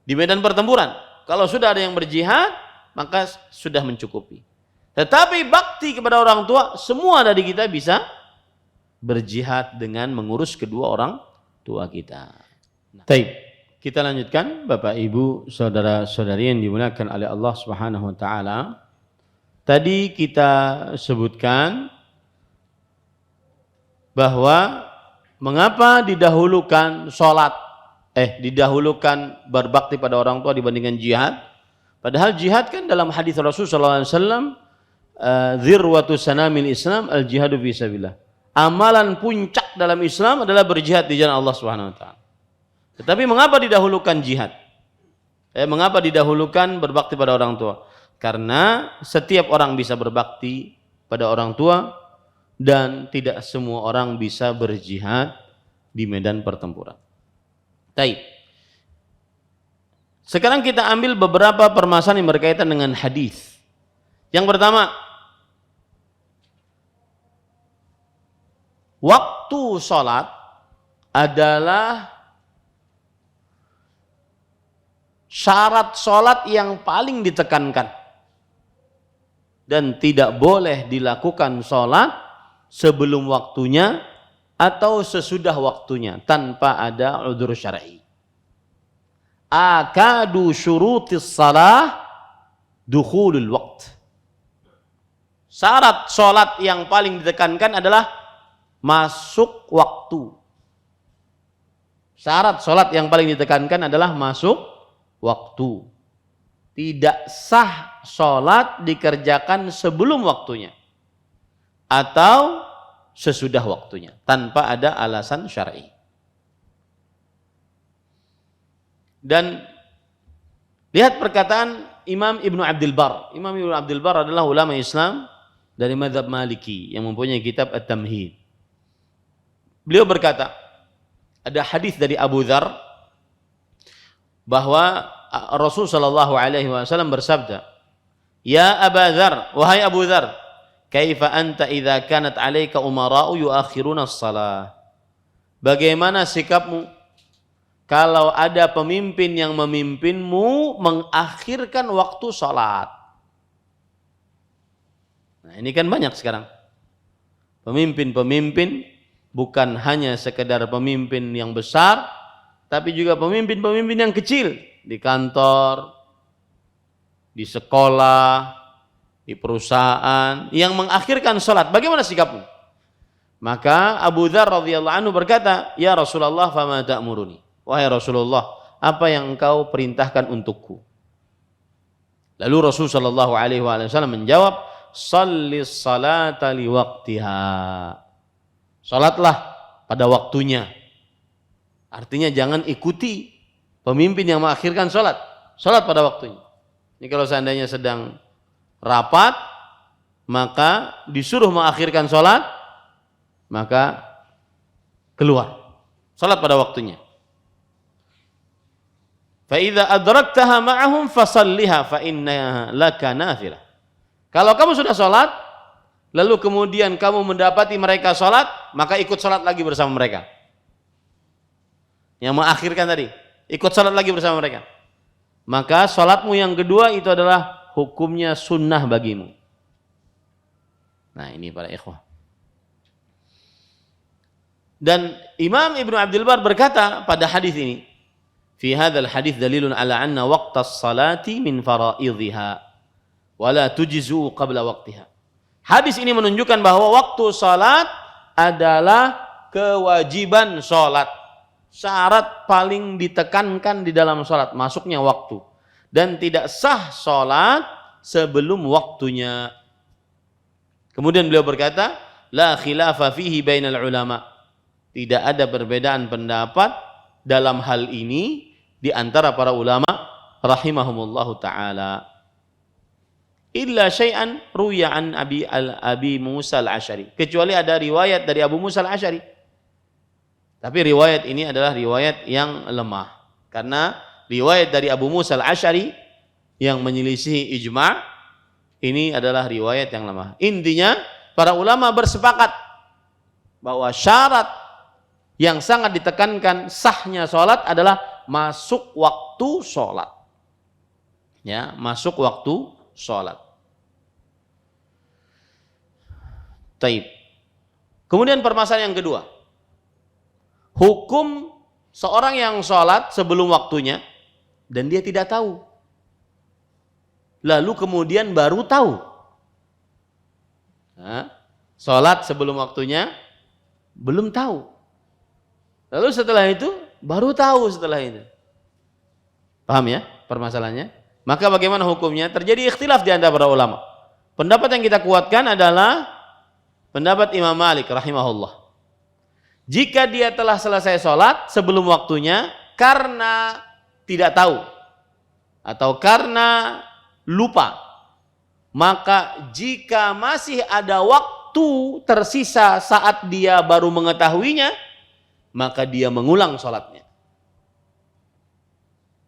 di medan pertempuran. Kalau sudah ada yang berjihad, maka sudah mencukupi. Tetapi bakti kepada orang tua, semua dari kita bisa berjihad dengan mengurus kedua orang tua kita. Baik, kita lanjutkan Bapak Ibu, saudara-saudari yang dimuliakan oleh Allah Subhanahu wa taala. Tadi kita sebutkan bahwa mengapa didahulukan didahulukan berbakti pada orang tua dibandingkan jihad. Padahal jihad kan dalam hadis Rasulullah SAW, zirwatu sanamil Islam al jihadu fi sabilillah. Amalan puncak dalam Islam adalah berjihad di jalan Allah Subhanahu wa taala. Tetapi mengapa didahulukan jihad? Mengapa didahulukan berbakti pada orang tua? Karena setiap orang bisa berbakti pada orang tua dan tidak semua orang bisa berjihad di medan pertempuran. Baik. Sekarang kita ambil beberapa permasalahan yang berkaitan dengan hadis. Yang pertama, waktu sholat adalah syarat sholat yang paling ditekankan. Dan tidak boleh dilakukan sholat sebelum waktunya atau sesudah waktunya tanpa ada udzur syar'i. Akadu syurutis salah dukhulul waqt. Syarat sholat yang paling ditekankan adalah masuk waktu. Syarat sholat yang paling ditekankan adalah masuk waktu. Tidak sah sholat dikerjakan sebelum waktunya atau sesudah waktunya tanpa ada alasan syar'i. Dan lihat perkataan Imam Ibnu Abdul Bar. Imam Ibnu Abdul Bar adalah ulama Islam dari mazhab Maliki yang mempunyai kitab At-Tamhid. Beliau berkata, ada hadis dari Abu Dzar bahwa Rasul sallallahu alaihi wasallam bersabda, "Ya Abu Dzar, wahai Abu Dzar, kaifa anta idza kanat 'alaika umara'u yuakhiruna as-shalah?" Bagaimana sikapmu kalau ada pemimpin yang memimpinmu mengakhirkan waktu salat? Nah, ini kan banyak sekarang. Pemimpin-pemimpin bukan hanya sekedar pemimpin yang besar, tapi juga pemimpin-pemimpin yang kecil di kantor, di sekolah, di perusahaan yang mengakhirkan salat. Bagaimana sikapmu? Maka Abu Dzar radhiyallahu anhu berkata, "Ya Rasulullah, fama ta'muruni?" Wahai Rasulullah, apa yang engkau perintahkan untukku? Lalu Rasul sallallahu alaihi wasallam menjawab, "Shallis salata li waqtiha." Salatlah pada waktunya. Artinya jangan ikuti pemimpin yang mengakhirkan salat. Salat pada waktunya. Ini kalau seandainya sedang rapat, maka disuruh mengakhirkan salat, maka keluar. Salat pada waktunya. Fa idza adraktaha ma'ahum fasalliha fa inna laka nafilah. Kalau kamu sudah salat, lalu kemudian kamu mendapati mereka salat, maka ikut salat lagi bersama mereka. Yang mengakhirkan tadi, ikut salat lagi bersama mereka. Maka salatmu yang kedua itu adalah hukumnya sunnah bagimu. Nah, ini para ikhwah. Dan Imam Ibnu Abdul Bar berkata pada hadis ini, fi hadzal hadis dalilun ala anna waqtas salati min faraidhiha wa la tujzu qabla waqtiha. Hadis ini menunjukkan bahwa waktu salat adalah kewajiban salat. Syarat paling ditekankan di dalam salat, masuknya waktu. Dan tidak sah salat sebelum waktunya. Kemudian beliau berkata, la khilafa fihi bainal ulama. Tidak ada perbedaan pendapat dalam hal ini di antara para ulama rahimahumullahu taala. illa syai'an ruya an Abi Musa al-Asy'ari, kecuali ada riwayat dari Abu Musa al-Asy'ari. Tapi riwayat ini adalah riwayat yang lemah, karena riwayat dari Abu Musa al-Asy'ari yang menyelisihi ijma' ini adalah riwayat yang lemah. Intinya para ulama bersepakat bahwa syarat yang sangat ditekankan sahnya sholat adalah masuk waktu sholat. Ya, masuk waktu sholat. Taib. Kemudian permasalahan yang kedua, hukum seorang yang sholat sebelum waktunya dan dia tidak tahu, lalu kemudian baru tahu. Nah, sholat sebelum waktunya belum tahu, lalu setelah itu baru tahu setelah itu. Paham ya permasalahannya? Maka bagaimana hukumnya? Terjadi ikhtilaf di antara para ulama. Pendapat yang kita kuatkan adalah pendapat Imam Malik rahimahullah. Jika dia telah selesai sholat sebelum waktunya karena tidak tahu atau karena lupa, maka jika masih ada waktu tersisa saat dia baru mengetahuinya, maka dia mengulang sholatnya.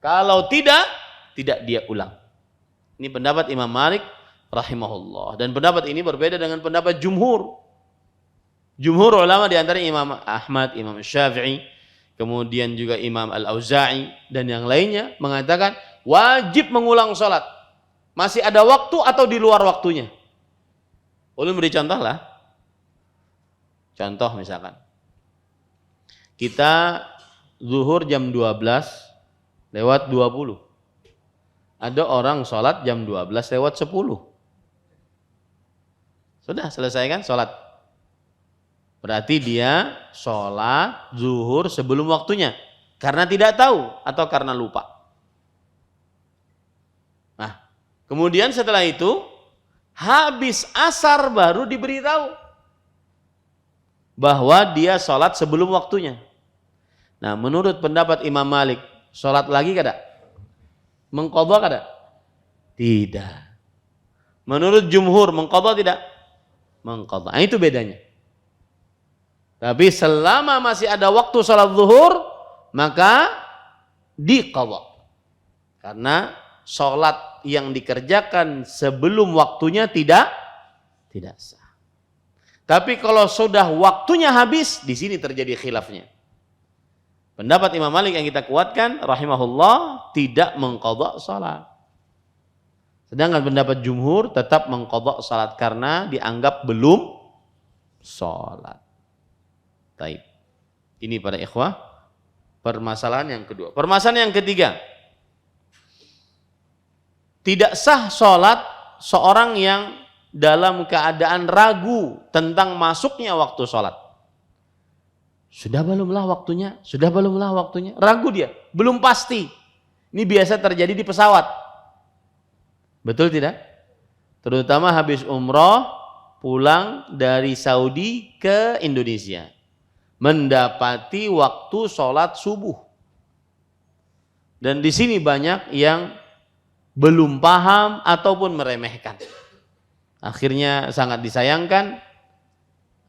Kalau tidak dia ulang. Ini pendapat Imam Malik rahimahullah. Dan pendapat ini berbeda dengan pendapat jumhur. Jumhur ulama di antara Imam Ahmad, Imam Syafi'i, kemudian juga Imam Al-Auza'i dan yang lainnya mengatakan wajib mengulang sholat. Masih ada waktu atau di luar waktunya. Ulun beri contoh lah. Contoh misalkan, kita zuhur jam 12:20. Ada orang sholat jam 12:10. Sudah selesai kan sholat. Berarti dia sholat zuhur sebelum waktunya. Karena tidak tahu atau karena lupa. Nah, kemudian setelah itu, habis asar baru diberitahu bahwa dia sholat sebelum waktunya. Nah, menurut pendapat Imam Malik, sholat lagi kada? Mengqadha kada? Tidak. Menurut jumhur mengqadha tidak? Mengqadha. Nah, itu bedanya. Tapi selama masih ada waktu salat zuhur, maka diqadha. Karena salat yang dikerjakan sebelum waktunya tidak sah. Tapi kalau sudah waktunya habis, di sini terjadi khilafnya. Pendapat Imam Malik yang kita kuatkan rahimahullah tidak mengqadha salat. Sedangkan pendapat jumhur tetap mengqadha salat karena dianggap belum salat. Taib. Ini para ikhwah permasalahan yang kedua. Permasalahan yang ketiga, tidak sah salat seorang yang dalam keadaan ragu tentang masuknya waktu salat. Sudah belumlah waktunya? Sudah belumlah waktunya? Ragu dia, belum pasti. Ini biasa terjadi di pesawat. Betul tidak? Terutama habis umroh, pulang dari Saudi ke Indonesia. Mendapati waktu sholat subuh. Dan di sini banyak yang belum paham ataupun meremehkan. Akhirnya sangat disayangkan,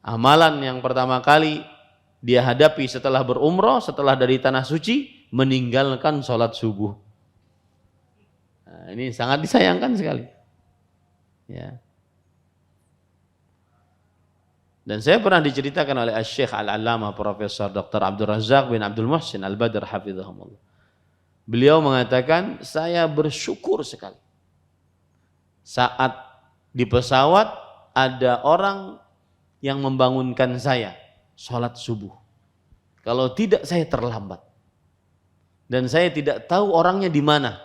amalan yang pertama kali dia hadapi setelah berumrah, setelah dari tanah suci, meninggalkan sholat subuh. Nah, ini sangat disayangkan sekali. Ya. Dan saya pernah diceritakan oleh Syekh Al-Allamah Profesor Dr. Abdul Razak bin Abdul Muhsin Al-Badr hafizahumullah. Beliau mengatakan, saya bersyukur sekali saat di pesawat ada orang yang membangunkan saya sholat subuh. Kalau tidak saya terlambat. Dan saya tidak tahu orangnya di mana.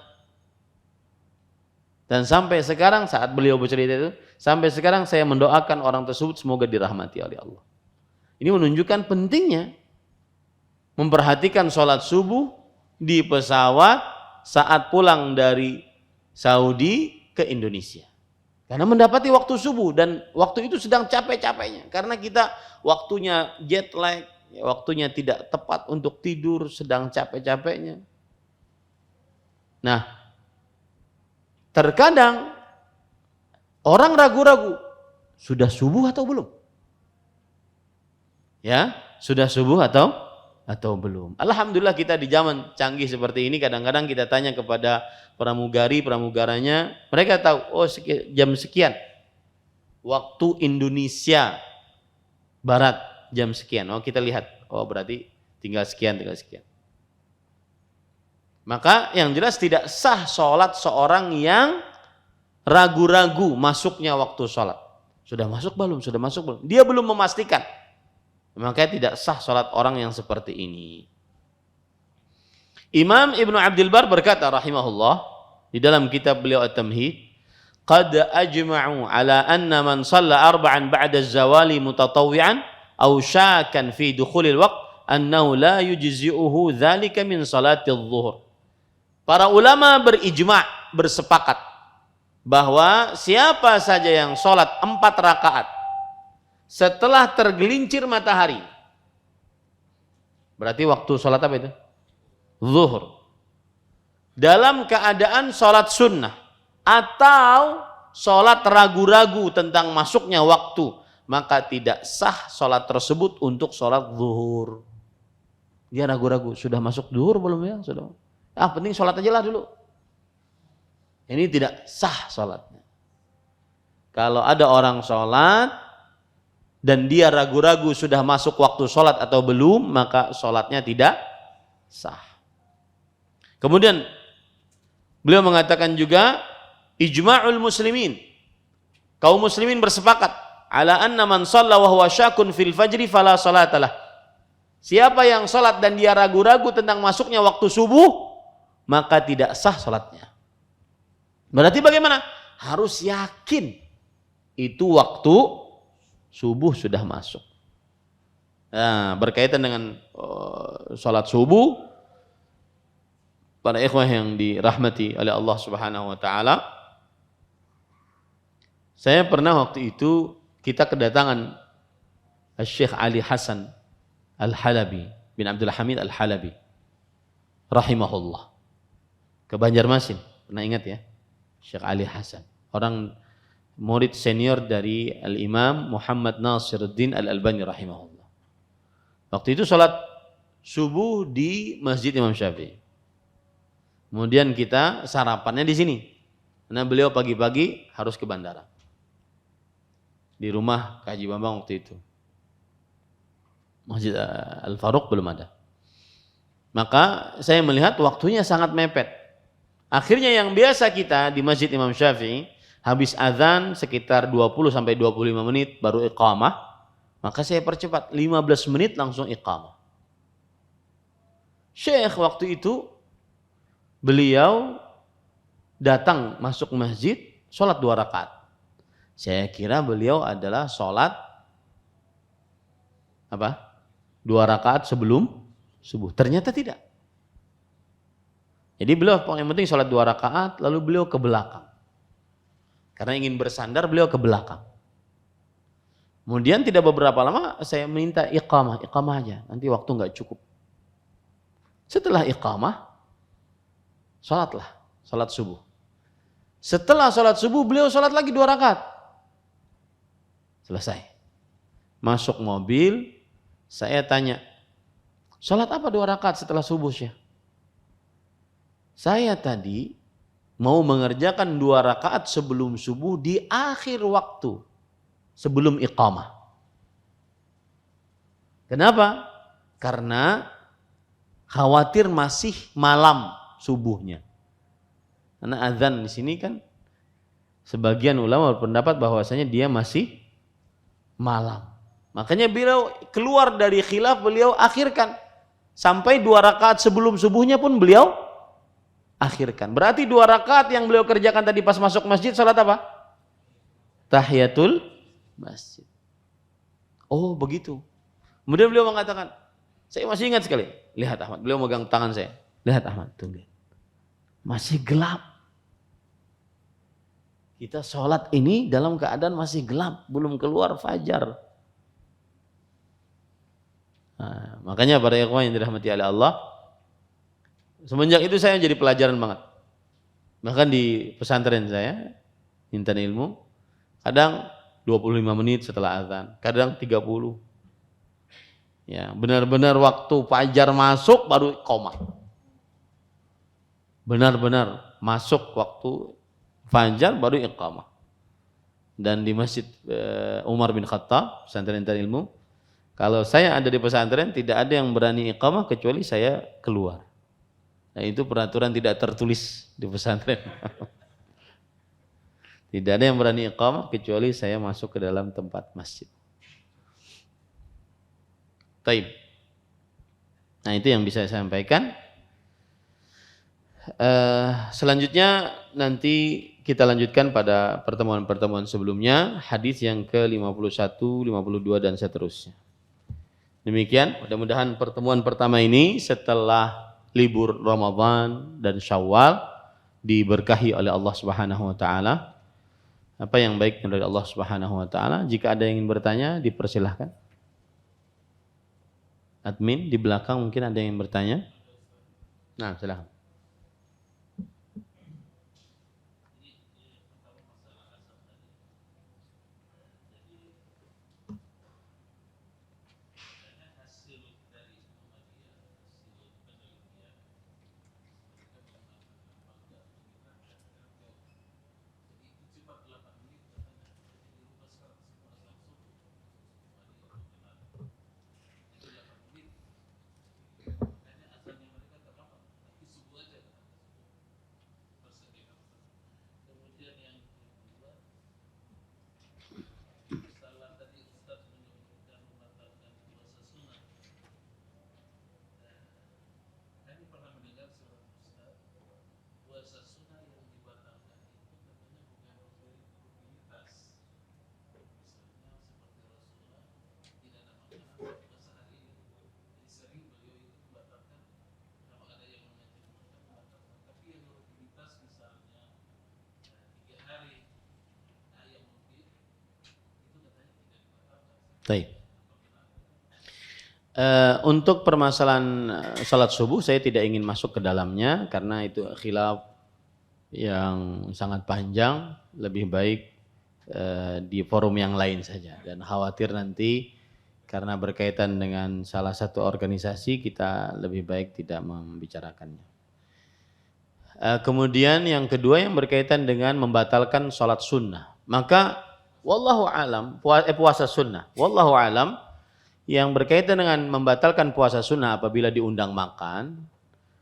Dan sampai sekarang saat beliau bercerita itu, sampai sekarang saya mendoakan orang tersebut semoga dirahmati oleh Allah. Ini menunjukkan pentingnya memperhatikan sholat subuh di pesawat saat pulang dari Saudi ke Indonesia. Karena mendapati waktu subuh dan waktu itu sedang capek-capeknya. Karena kita waktunya jet lag, waktunya tidak tepat untuk tidur, sedang capek-capeknya. Nah, terkadang Orang ragu-ragu, sudah subuh atau belum? Ya, sudah subuh atau belum? Alhamdulillah kita di zaman canggih seperti ini, kadang-kadang kita tanya kepada pramugaranya, mereka tahu, oh jam sekian, waktu Indonesia Barat jam sekian. Oh kita lihat, oh berarti tinggal sekian. Maka yang jelas tidak sah sholat seorang yang ragu-ragu masuknya waktu sholat. Sudah masuk belum? Dia belum memastikan. Maka tidak sah sholat orang yang seperti ini. Imam Ibnu Abdul Bar berkata rahimahullah di dalam kitab beliau At-Tamhid, qad ajma'u ala anna man shalla arba'an ba'da az-zawali mutatawwi'an aw syakan fi dukhulil waqt annahu la yujzi'uhu dzalika min salatil zuhur. Para ulama berijma', bersepakat bahwa siapa saja yang sholat 4 rakaat setelah tergelincir matahari, berarti waktu sholat apa itu? Zuhur. Dalam keadaan sholat sunnah atau sholat ragu-ragu tentang masuknya waktu, maka tidak sah sholat tersebut untuk sholat zuhur. Dia ragu-ragu, sudah masuk zuhur belum ya? Sudah. Penting sholat aja lah dulu. Ini tidak sah sholatnya. Kalau ada orang sholat dan dia ragu-ragu sudah masuk waktu sholat atau belum, maka sholatnya tidak sah. Kemudian beliau mengatakan juga ijma'ul muslimin, kaum muslimin bersepakat ala anna man shalla wa huwa syakun fil fajri fala salatalah. Siapa yang sholat dan dia ragu-ragu tentang masuknya waktu subuh, maka tidak sah sholatnya. Berarti bagaimana? Harus yakin itu waktu subuh sudah masuk. Nah, berkaitan dengan sholat subuh, para ikhwah yang dirahmati oleh Allah Subhanahu wa taala, saya pernah waktu itu kita kedatangan Syekh Ali Hasan Al-Halabi bin Abdul Hamid Al-Halabi rahimahullah ke Banjarmasin. Pernah ingat ya? Syekh Ali Hasan, orang murid senior dari Al-Imam Muhammad Nasiruddin Al-Albani rahimahullah. Waktu itu sholat subuh di Masjid Imam Syafi'i. Kemudian kita sarapannya di sini. Karena beliau pagi-pagi harus ke bandara. Di rumah Haji Bambang waktu itu. Masjid Al-Faruq belum ada. Maka saya melihat waktunya sangat mepet. Akhirnya yang biasa kita di Masjid Imam Syafi'i, habis azan sekitar 20 sampai 25 menit baru iqamah, maka saya percepat 15 menit langsung iqamah. Syekh waktu itu beliau datang masuk masjid, sholat 2 rakaat. Saya kira beliau adalah sholat 2 rakaat sebelum subuh. Ternyata tidak. Jadi beliau yang penting sholat 2 rakaat, lalu beliau ke belakang. Karena ingin bersandar, beliau ke belakang. Kemudian tidak beberapa lama saya minta iqamah aja, nanti waktu nggak cukup. Setelah iqamah, sholat subuh. Setelah sholat subuh, beliau sholat lagi 2 rakaat. Selesai. Masuk mobil, saya tanya, sholat apa 2 rakaat setelah subuh, Syekh? Saya tadi mau mengerjakan 2 rakaat sebelum subuh di akhir waktu, sebelum iqamah. Kenapa? Karena khawatir masih malam subuhnya. Karena azan di sini kan sebagian ulama berpendapat bahwasanya dia masih malam. Makanya beliau keluar dari khilaf, beliau akhirkan sampai 2 rakaat sebelum subuhnya pun beliau akhirkan. Berarti 2 rakaat yang beliau kerjakan tadi pas masuk masjid, salat apa? Tahiyatul masjid. Oh begitu. Kemudian beliau mengatakan, saya masih ingat sekali. Lihat Ahmad, beliau megang tangan saya. Lihat Ahmad, tunggu. Masih gelap. Kita sholat ini dalam keadaan masih gelap, belum keluar fajar. Nah, makanya para ikhwan yang dirahmati oleh Allah, semenjak itu saya jadi pelajaran banget. Bahkan di pesantren saya, Intan Ilmu, Kadang 25 menit setelah azan, kadang 30. Ya, benar-benar waktu fajar masuk baru iqamah. Benar-benar masuk waktu fajar baru iqamah. Dan di Masjid Umar bin Khattab, pesantren ilmu, kalau saya ada di pesantren tidak ada yang berani iqamah kecuali saya keluar. Nah, itu peraturan tidak tertulis di pesantren. Tidak ada yang berani iqamah kecuali saya masuk ke dalam tempat masjid. Taib. Nah, itu yang bisa saya sampaikan. Selanjutnya nanti kita lanjutkan pada pertemuan-pertemuan sebelumnya, hadis yang ke-51, 52 dan seterusnya. Demikian, mudah-mudahan pertemuan pertama ini setelah libur Ramadan dan Syawal diberkahi oleh Allah Subhanahu wa taala. Apa yang baik dari Allah Subhanahu wa taala. Jika ada yang ingin bertanya, dipersilahkan. Admin di belakang mungkin ada yang bertanya. Nah, silakan. Baik. Untuk permasalahan salat subuh saya tidak ingin masuk ke dalamnya karena itu khilaf yang sangat panjang, lebih baik di forum yang lain saja, dan khawatir nanti karena berkaitan dengan salah satu organisasi kita lebih baik tidak membicarakannya. Kemudian yang kedua yang berkaitan dengan membatalkan salat sunnah, maka wallahu alam puasa sunnah, wallahu alam yang berkaitan dengan membatalkan puasa sunnah apabila diundang makan,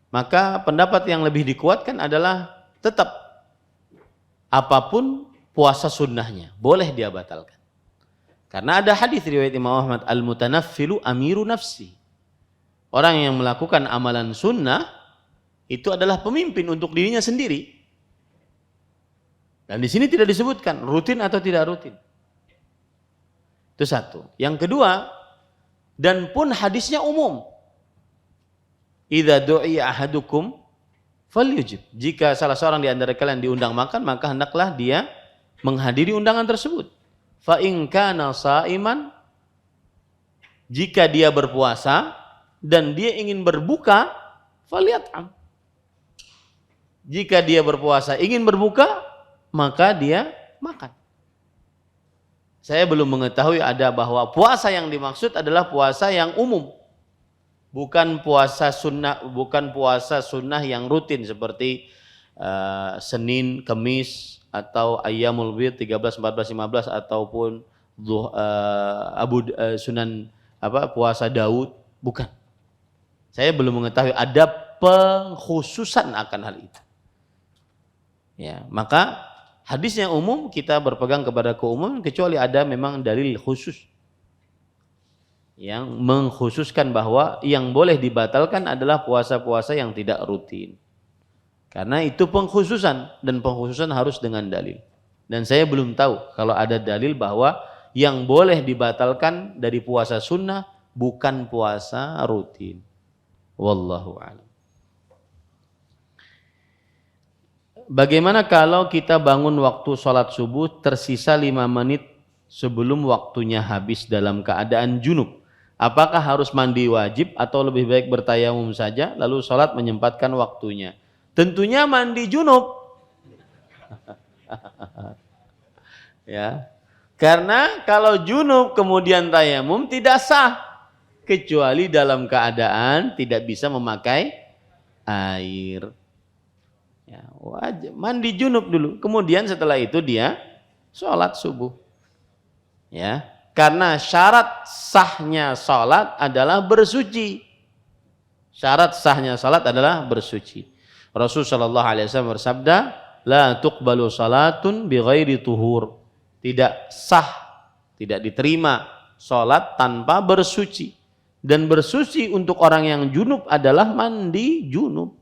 maka pendapat yang lebih dikuatkan adalah tetap apapun puasa sunnahnya boleh dia batalkan. Karena ada hadis riwayat Imam Ahmad, al-mutanaffilu amiru nafsi. Orang yang melakukan amalan sunnah itu adalah pemimpin untuk dirinya sendiri. Dan di sini tidak disebutkan rutin atau tidak rutin. Itu satu. Yang kedua, dan pun hadisnya umum. Idza du'iya ahadukum falyujib. Jika salah seorang di antara kalian diundang makan, maka hendaklah dia menghadiri undangan tersebut. Fa in kana shaiman, jika dia berpuasa dan dia ingin berbuka, falyat'am. Jika dia berpuasa ingin berbuka, maka dia makan. Saya belum mengetahui ada bahwa puasa yang dimaksud adalah puasa yang umum. Bukan puasa sunnah yang rutin seperti Senin, Kamis atau Ayyamul Bid 13, 14, 15 ataupun Sunan puasa Daud, bukan. Saya belum mengetahui ada pengkhususan akan hal itu. Ya, maka hadis yang umum kita berpegang kepada keumuman kecuali ada memang dalil khusus yang mengkhususkan bahwa yang boleh dibatalkan adalah puasa-puasa yang tidak rutin. Karena itu pengkhususan dan pengkhususan harus dengan dalil. Dan saya belum tahu kalau ada dalil bahwa yang boleh dibatalkan dari puasa sunnah bukan puasa rutin. Wallahu a'lam. Bagaimana kalau kita bangun waktu sholat subuh tersisa 5 menit sebelum waktunya habis dalam keadaan junub? Apakah harus mandi wajib atau lebih baik bertayamum saja lalu sholat menyempatkan waktunya? Tentunya mandi junub. Ya. Karena kalau junub kemudian tayamum tidak sah kecuali dalam keadaan tidak bisa memakai air. Ya, wajib mandi junub dulu. Kemudian setelah itu dia sholat subuh. Ya, karena syarat sahnya sholat adalah bersuci. Syarat sahnya sholat adalah bersuci. Rasulullah Shallallahu Alaihi Wasallam bersabda, la tuqbalu salatun bi ghairi tuhur. Tidak sah, tidak diterima sholat tanpa bersuci. Dan bersuci untuk orang yang junub adalah mandi junub.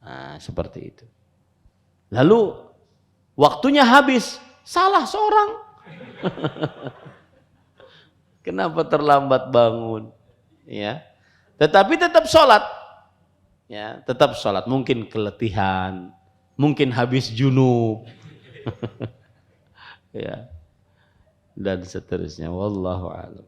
Nah, seperti itu. Lalu waktunya habis, salah seorang. Kenapa terlambat bangun? Ya, tetapi tetap sholat. Ya, tetap sholat. Mungkin keletihan, mungkin habis junub. Ya, dan seterusnya. Wallahu a'lam.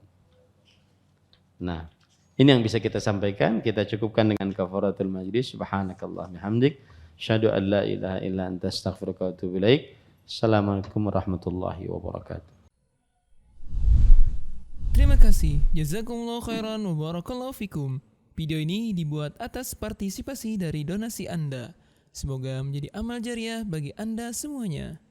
Nah, ini yang bisa kita sampaikan. Kita cukupkan dengan kafaratul majlis. Subhanakallah bihamdik, asyhadu an la ilaha illa anta astaghfiruka wa atubu ilaik. Assalamualaikum warahmatullahi wabarakatuh. Terima kasih. Jazakumullah khairan wa barakallahu fikum. Video ini dibuat atas partisipasi dari donasi Anda. Semoga menjadi amal jariah bagi Anda semuanya.